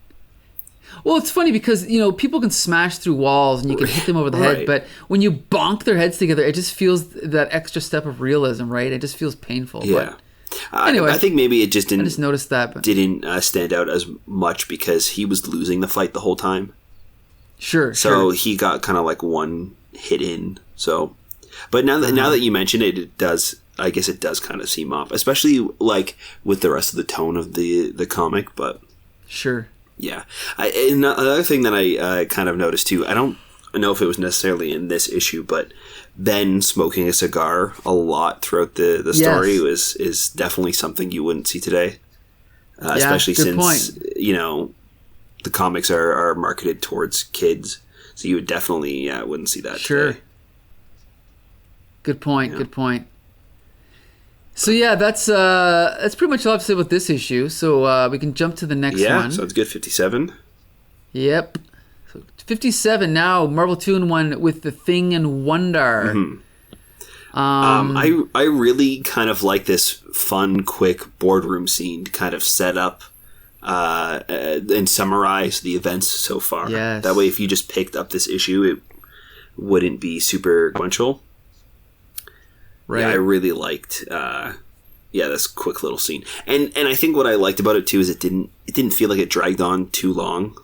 well, it's funny because, people can smash through walls and you can hit them over the head, but when you bonk their heads together, it just feels that extra step of realism, right? It just feels painful. Yeah. But anyway, I think maybe it just didn't. I just noticed that. But didn't stand out as much because he was losing the fight the whole time. Sure. So he got kind of like one hit in. So, but now that you mention it, it does. I guess it does kind of seem off, especially like with the rest of the tone of the comic. But sure. Yeah. Another thing that I kind of noticed too, I know if it was necessarily in this issue, but Ben smoking a cigar a lot throughout the story is definitely something you wouldn't see today. Especially since, the comics are marketed towards kids. So you would definitely wouldn't see that today. Good point. Good point. So that's pretty much all I have to say about this issue. So we can jump to the next one. Yeah, sounds good. 57. Yep. So 57 now. Marvel 2-in-1 with the Thing and Wundarr. Mm-hmm. I really kind of like this fun, quick boardroom scene to kind of set up and summarize the events so far. Yes. That way, if you just picked up this issue, it wouldn't be super sequential. Right. Yeah, I really liked this quick little scene. And I think what I liked about it too is it didn't feel like it dragged on too long.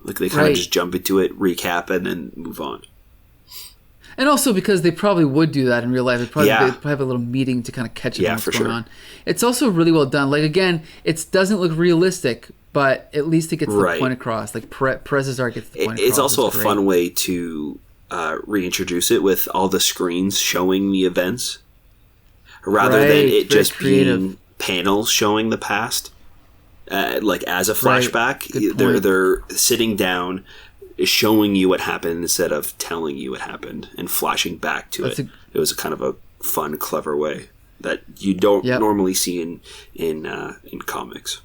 Like they kind of just jump into it, recap, and then move on. And also because they probably would do that in real life. They'd probably have a little meeting to kind of catch up on what's going on. It's also really well done. Like, again, it doesn't look realistic, but at least it gets the point across. Like, Perez's art gets the point across. It's also a fun way to reintroduce it with all the screens showing the events. Rather than it just being panels showing the past. Like, as a flashback, they're sitting down, showing you what happened instead of telling you what happened and flashing back to it. It was a kind of a fun, clever way that you don't normally see in comics.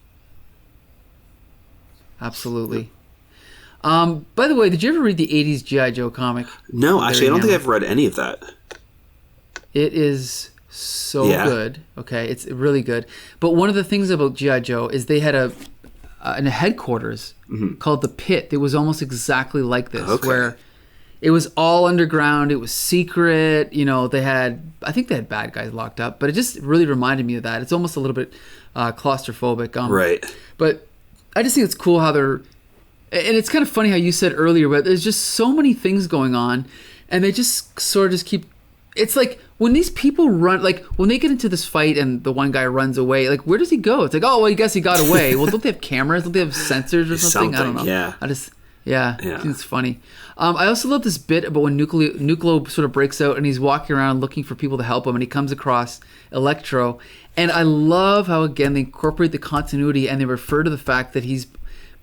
Absolutely. By the way, did you ever read the 80s G.I. Joe comic? No, actually, I don't think I've read any of that. It is so good. Okay, it's really good. But one of the things about G.I. Joe is they had a headquarters called the Pit. It was almost exactly like this, where it was all underground. It was secret. I think they had bad guys locked up, but it just really reminded me of that. It's almost a little bit claustrophobic. Right. But I just think it's cool how they're, and it's kind of funny how you said earlier, but there's just so many things going on, and they just sort of just keep. It's like when these people run, like when they get into this fight and the one guy runs away, like where does he go? It's like, oh, well, I guess he got away. Well, don't they have cameras? Don't they have sensors or something? I don't know. Yeah. I think it's funny. I also love this bit about when Nucleo sort of breaks out and he's walking around looking for people to help him, and he comes across Electro. And I love how, again, they incorporate the continuity and they refer to the fact that he's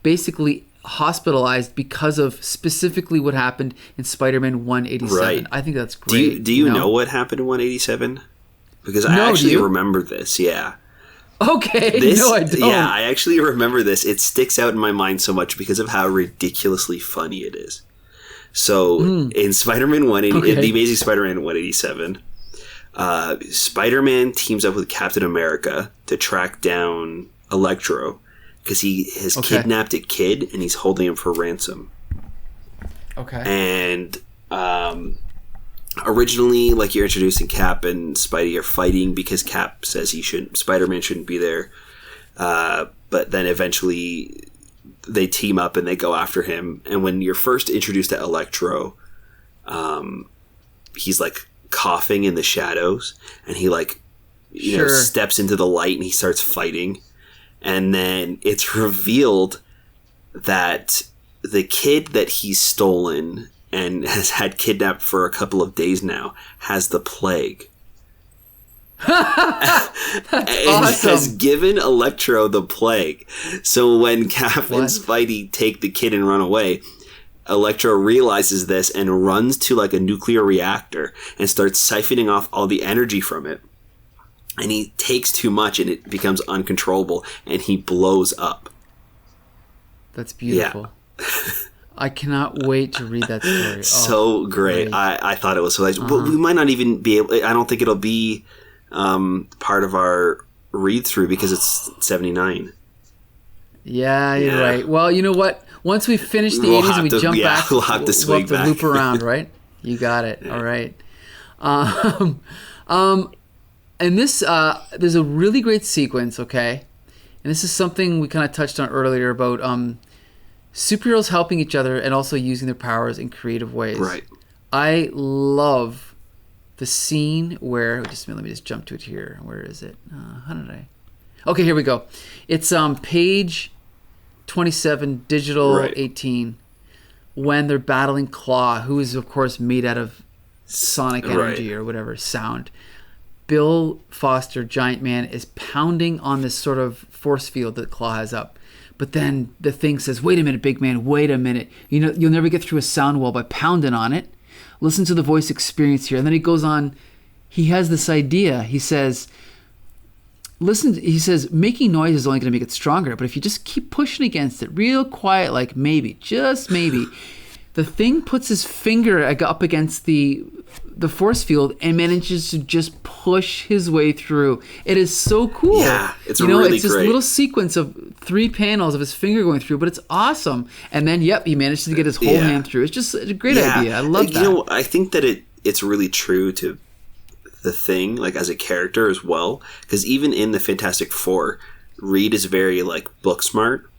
basically hospitalized because of specifically what happened in Spider-Man 187. Right. I think that's great. Do you know what happened in 187? Because I actually remember this, yeah. Okay, no I don't. Yeah, I actually remember this. It sticks out in my mind so much because of how ridiculously funny it is. So, in Spider-Man in The Amazing Spider-Man 187, Spider-Man teams up with Captain America to track down Electro because he has kidnapped a kid and he's holding him for ransom. Okay. And originally, like, you're introducing Cap and Spidey are fighting because Cap says Spider-Man shouldn't be there. But then eventually they team up and they go after him. And when you're first introduced to Electro, he's like coughing in the shadows and he steps into the light and he starts fighting. And then it's revealed that the kid that he's stolen and has had kidnapped for a couple of days now has the plague. That's and awesome. Has given Electro the plague. So when Cap and Spidey take the kid and run away, Electro realizes this and runs to like a nuclear reactor and starts siphoning off all the energy from it. And he takes too much and it becomes uncontrollable and he blows up. That's beautiful. Yeah. I cannot wait to read that story. So great. I thought it was so nice. But we might not even be able, I don't think it'll be part of our read through because it's 79. Yeah, you're right. Well, you know what? Once we finish the 80s and we jump back, we'll have to swing back. Loop around, right? You got it. Yeah. All right. And this, there's a really great sequence, okay? And this is something we kind of touched on earlier about superheroes helping each other and also using their powers in creative ways. Right. I love the scene where, let me just jump to it here. Where is it? How did I? Okay, here we go. It's page 27, digital 18, when they're battling Claw, who is of course made out of sonic energy or whatever sound. Bill Foster, Giant Man, is pounding on this sort of force field that Claw has up. But then the thing says, wait a minute, big man, wait a minute. You know, you'll never get through a sound wall by pounding on it. Listen to the voice experience here. And then he goes on, he has this idea. He says, making noise is only going to make it stronger, but if you just keep pushing against it real quiet, like maybe, just maybe, the thing puts his finger up against the force field and manages to just push his way through. It is so cool. Yeah, it's really it's this great. little sequence of 3 panels of his finger going through, but it's awesome. And then, he manages to get his whole hand through. It's just a great idea. I love that. You know, I think that it's really true to the Thing, like as a character as well, because even in the Fantastic Four, Reed is very like book smart,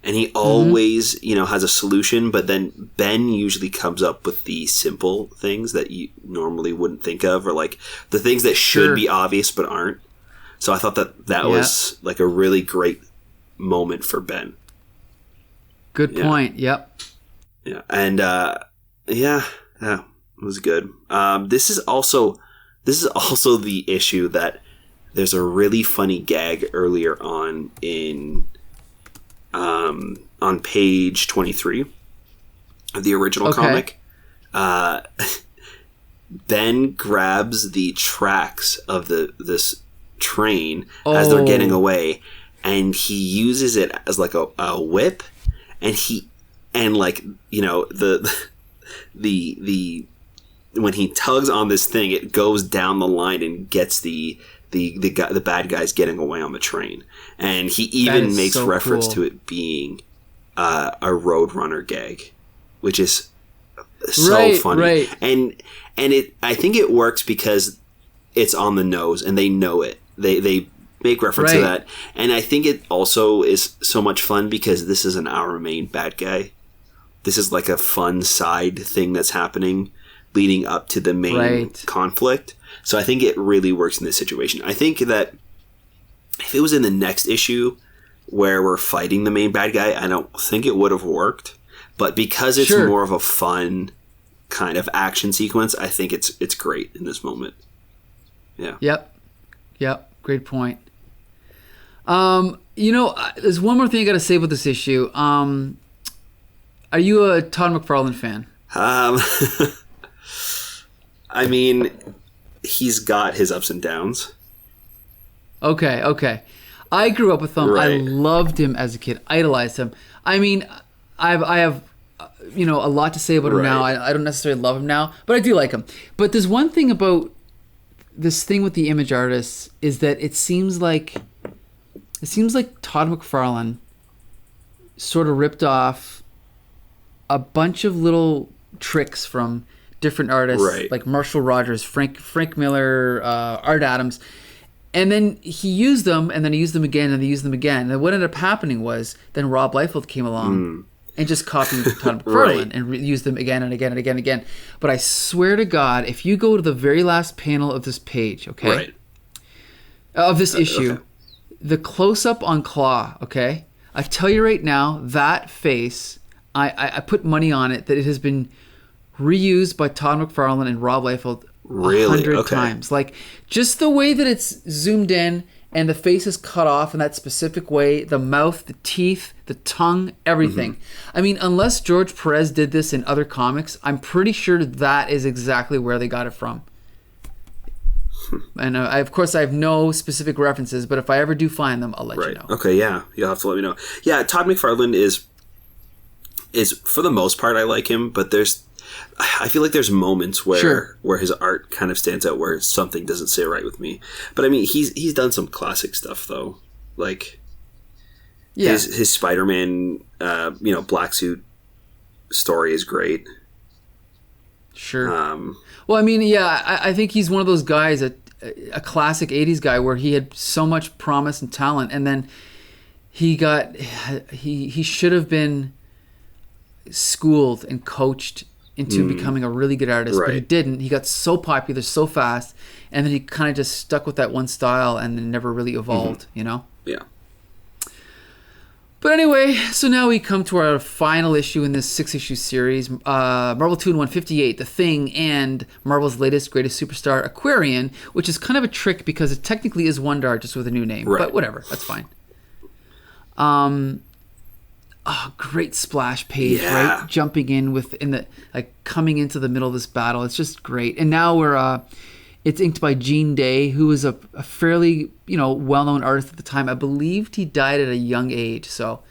and he always has a solution, but then Ben usually comes up with the simple things that you normally wouldn't think of, or like the things that should be obvious but aren't. So I thought that was like a really great moment for Ben. Good point. Yep. Yeah, and it was good. This is also the issue that there's a really funny gag earlier on on page 23 of the original comic. Ben grabs the tracks of this train as they're getting away, and he uses it as like a whip, and the when he tugs on this thing, it goes down the line and gets the bad guys getting away on the train. And he even makes reference to it being a Roadrunner gag, which is so funny. Right. And I think it works because it's on the nose and they know it. They make reference to that. And I think it also is so much fun because this isn't our main bad guy. This is like a fun side thing that's happening leading up to the main conflict. So I think it really works in this situation. I think that if it was in the next issue where we're fighting the main bad guy, I don't think it would have worked. But because it's more of a fun kind of action sequence, I think it's great in this moment. Yeah. Yep. Great point. There's one more thing I got to say about this issue. Are you a Todd McFarlane fan? I mean, he's got his ups and downs. Okay. I grew up with him. Right. I loved him as a kid. Idolized him. I mean, I have a lot to say about him now. I don't necessarily love him now, but I do like him. But there's one thing about this thing with the image artists is that it seems like Todd McFarlane sort of ripped off a bunch of little tricks from different artists like Marshall Rogers, Frank Miller, Art Adams, and then he used them, and then he used them again, and he used them again. And what ended up happening was then Rob Liefeld came along and just copied Todd McFarlane and used them again and again and again and again. But I swear to God, if you go to the very last panel of this page, of this issue, the close-up on Claw, I tell you right now, that face, I put money on it that it has been reused by Todd McFarlane and Rob Liefeld 100 times. Like, just the way that it's zoomed in and the face is cut off in that specific way, the mouth, the teeth, the tongue, everything. I mean, unless George Perez did this in other comics, I'm pretty sure that is exactly where they got it from. And of course, I have no specific references, but if I ever do find them, I'll let you know. Okay, yeah. You'll have to let me know. Yeah, Todd McFarlane is for the most part, I like him, but I feel like there's moments where his art kind of stands out, where something doesn't sit right with me. But I mean, he's done some classic stuff though, like his Spider-Man, black suit story is great. Sure. Well, I mean, I think he's one of those guys, a classic '80s guy, where he had so much promise and talent, and then he should have been schooled and coached into becoming a really good artist, but he didn't. He got so popular so fast, and then he kind of just stuck with that one style and then never really evolved, Yeah. But anyway, so now we come to our final issue in this 6-issue series, Marvel 2-in-1 58, The Thing, and Marvel's latest greatest superstar, Aquarian, which is kind of a trick because it technically is Wundarr just with a new name. Right. But whatever, that's fine. Great splash page, right? Jumping in coming into the middle of this battle. It's just great. And now it's inked by Gene Day, who was a fairly, well-known artist at the time. I believed he died at a young age. So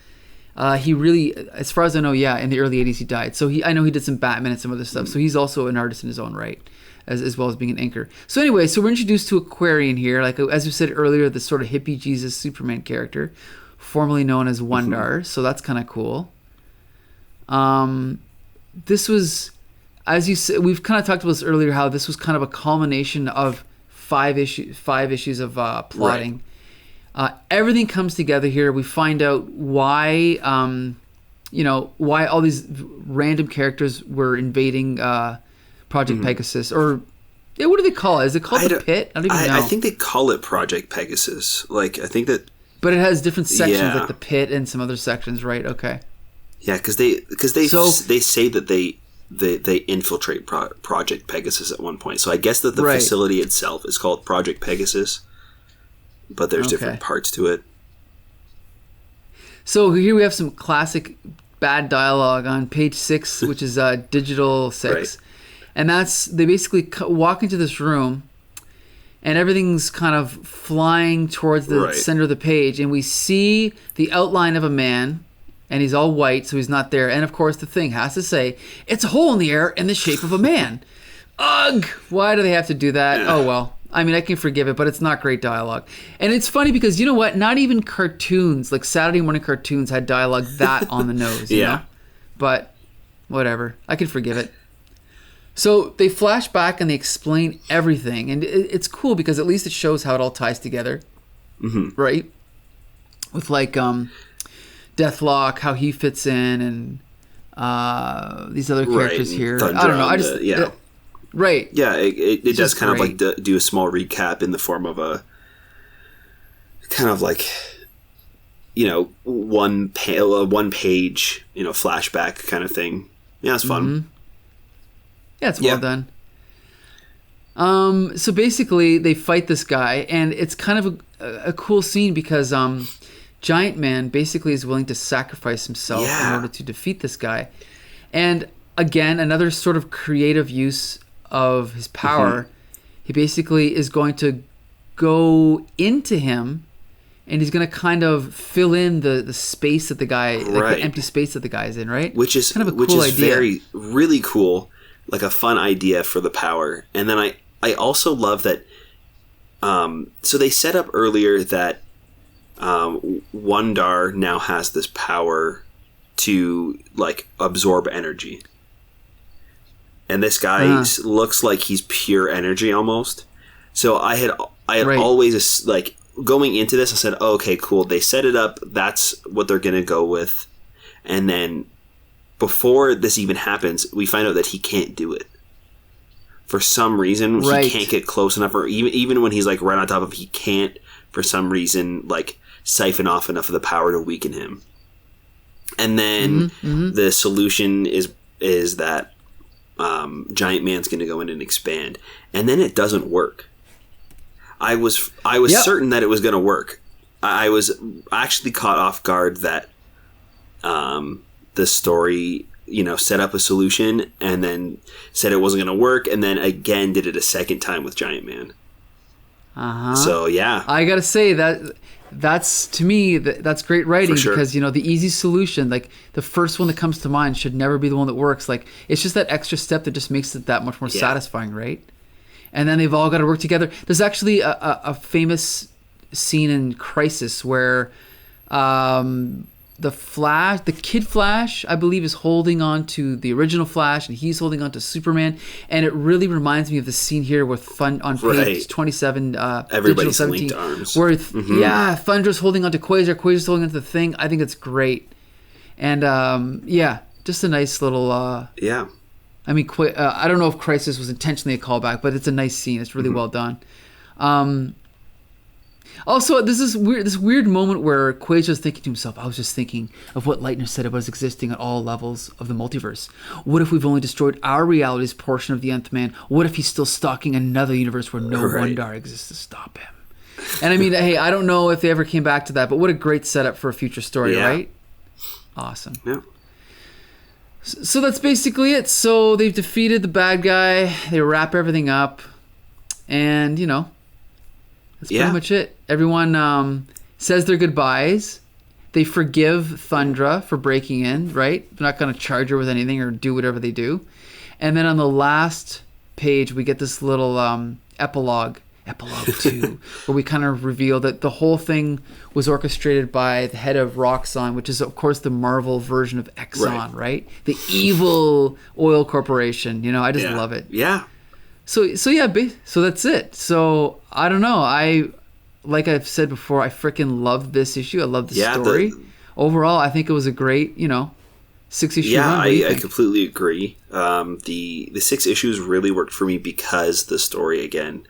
he really, as far as I know, in the early 80s he died. So I know he did some Batman and some other stuff. So he's also an artist in his own right, as well as being an inker. So anyway, we're introduced to Aquarian here. Like, as we said earlier, this sort of hippie Jesus Superman character, formerly known as Wundarr. So that's kind of cool. This was... As you said, we've kind of talked about this earlier, how this was kind of a culmination of five issues of plotting. Right. Everything comes together here. We find out why, why all these random characters were invading Project Pegasus, or what do they call it? Is it called the Pit? I don't even know. I think they call it Project Pegasus. Like, I think that. But it has different sections, like the Pit and some other sections, right? Okay. Yeah, because they say that they infiltrate Project Pegasus at one point. So I guess that the facility itself is called Project Pegasus, but there's different parts to it. So here we have some classic bad dialogue on page 6, which is Digital 6. Right. And they basically walk into this room and everything's kind of flying towards the center of the page, and we see the outline of a man. And he's all white, so he's not there. And, of course, the Thing has to say, it's a hole in the air in the shape of a man. Ugh! Why do they have to do that? Yeah. Oh, well. I mean, I can forgive it, but it's not great dialogue. And it's funny because, you know what? Not even cartoons, like Saturday morning cartoons, had dialogue that on the nose. You know? But whatever. I can forgive it. So they flash back and they explain everything. And it's cool because at least it shows how it all ties together. Mm-hmm. Right? With, like... Deathlok, how he fits in, and these other characters here. Thundra, I don't know. Right. Yeah, it does kind of like do a small recap in the form of a kind of like, one page, flashback kind of thing. Yeah, it's fun. Mm-hmm. Yeah, it's well done. So basically, they fight this guy, and it's kind of a cool scene because Giant Man basically is willing to sacrifice himself in order to defeat this guy. And again, another sort of creative use of his power. Mm-hmm. He basically is going to go into him, and he's going to kind of fill in the space that the guy, like the empty space that the guy's in, right? Which is kind of a cool idea. Really cool, like a fun idea for the power. And then I also love that. So they set up earlier that Wundarr now has this power to like absorb energy, and this guy looks like he's pure energy almost. So I had always, like, going into this, I said, oh, okay, cool, they set it up, that's what they're gonna go with. And then before this even happens, we find out that he can't do it for some reason. He can't get close enough, or even when he's like right on top of, he can't for some reason like siphon off enough of the power to weaken him. And then the solution is that Giant Man's going to go in and expand, and then it doesn't work. I was certain that it was going to work. I was actually caught off guard that the story, set up a solution and then said it wasn't going to work, and then again did it a second time with Giant Man. So yeah, I gotta say that's to me that's great writing, because the easy solution, like the first one that comes to mind, should never be the one that works. Like, it's just that extra step that just makes it that much more satisfying, right? And then they've all got to work together. There's actually a famous scene in Crisis where the Kid Flash, I believe, is holding on to the original Flash, and he's holding on to Superman. And it really reminds me of the scene here with on page 27, everybody's linked arms, where Thundra's holding on to Quasar, Quasar's holding on to the Thing. I think it's great. And just a nice little I mean, I don't know if Crisis was intentionally a callback, but it's a nice scene. It's really well done. Also, this weird moment where Quasar's thinking to himself, I was just thinking of what Leitner said about us existing at all levels of the multiverse. What if we've only destroyed our reality's portion of the Nth Man? What if he's still stalking another universe where no Wundarr exists to stop him? And I mean, hey, I don't know if they ever came back to that, but what a great setup for a future story, right? Awesome. Yeah. So that's basically it. So they've defeated the bad guy. They wrap everything up. And, you know, that's pretty much it. Everyone says their goodbyes. They forgive Thundra for breaking in, right? They're not going to charge her with anything or do whatever they do. And then on the last page, we get this little epilogue 2, where we kind of reveal that the whole thing was orchestrated by the head of Roxxon, which is, of course, the Marvel version of Exxon, right? The evil oil corporation. You know, I just love it. Yeah. So that's it. So I don't know. Like I've said before, I freaking love this issue. I love the story. Overall, I think it was a great, 6-issue run. Yeah, I completely agree. The 6 issues really worked for me because the story, again,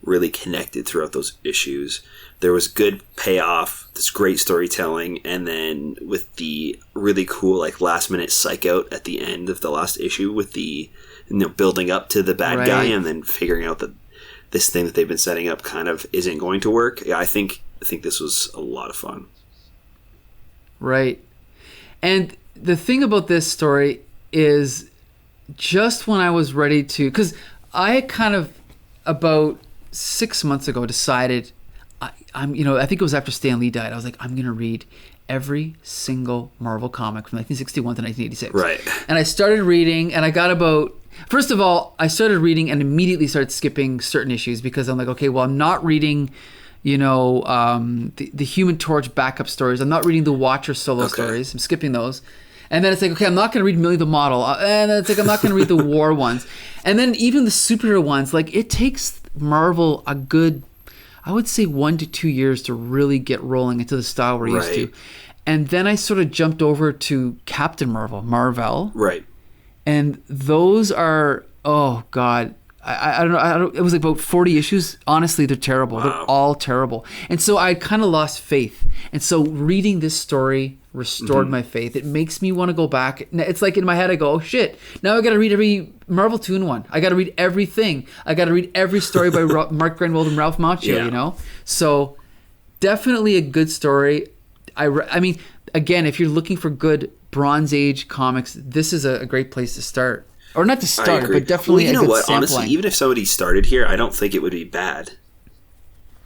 really connected throughout those issues. There was good payoff, this great storytelling, and then with the really cool last minute psych out at the end of the last issue with the building up to the bad guy and then figuring out that this thing that they've been setting up kind of isn't going to work. Yeah, I think this was a lot of fun. Right. And the thing about this story is just when I was ready to, because I kind of about 6 months ago decided I think it was after Stan Lee died. I was like, I'm going to read every single Marvel comic from 1961 to 1986. Right. And I started reading, and I got about, first of all, I started reading and immediately started skipping certain issues because I'm like, okay, well, I'm not reading, the Human Torch backup stories. I'm not reading the Watcher solo stories. I'm skipping those. And then it's like, okay, I'm not going to read Millie the Model. And then it's like, I'm not going to read the war ones. And then even the superhero ones, it takes Marvel a good, I would say 1 to 2 years to really get rolling into the style we're used to. And then I sort of jumped over to Captain Marvel. Right. And those are, oh God, I don't know. It was about 40 issues. Honestly, they're terrible. Wow. They're all terrible. And so I kind of lost faith. And so reading this story restored my faith. It makes me want to go back. It's like in my head, I go, oh shit, now I got to read every Marvel 2-in-1. I got to read everything. I got to read every story by Mark Gruenwald and Ralph Macchio, So definitely a good story. I mean, again, if you're looking for good Bronze Age comics, this is a great place to start. Or not to start, but definitely a good sampling. Honestly, even if somebody started here, I don't think it would be bad.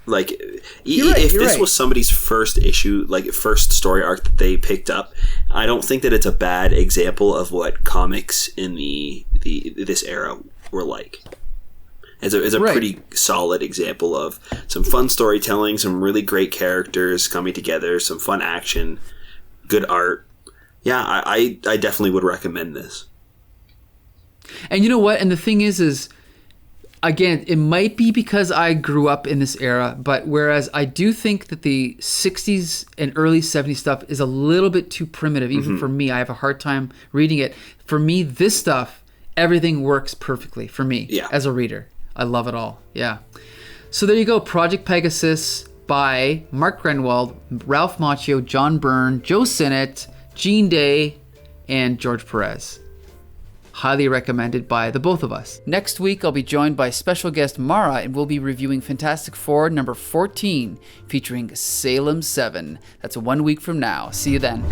If this was somebody's first issue, first story arc that they picked up, I don't think that it's a bad example of what comics in this era were like. It's a pretty solid example of some fun storytelling, some really great characters coming together, some fun action, good art. Yeah, I definitely would recommend this. And you know what? And the thing is again, it might be because I grew up in this era, but whereas I do think that the 60s and early 70s stuff is a little bit too primitive, even for me. I have a hard time reading it. For me, this stuff, everything works perfectly for me as a reader. I love it all. Yeah. So there you go. Project Pegasus by Mark Gruenwald, Ralph Macchio, John Byrne, Joe Sinnott, Gene Day, and George Perez. Highly recommended by the both of us. Next week, I'll be joined by special guest Mara, and we'll be reviewing Fantastic Four number 14, featuring Salem 7. That's 1 week from now. See you then.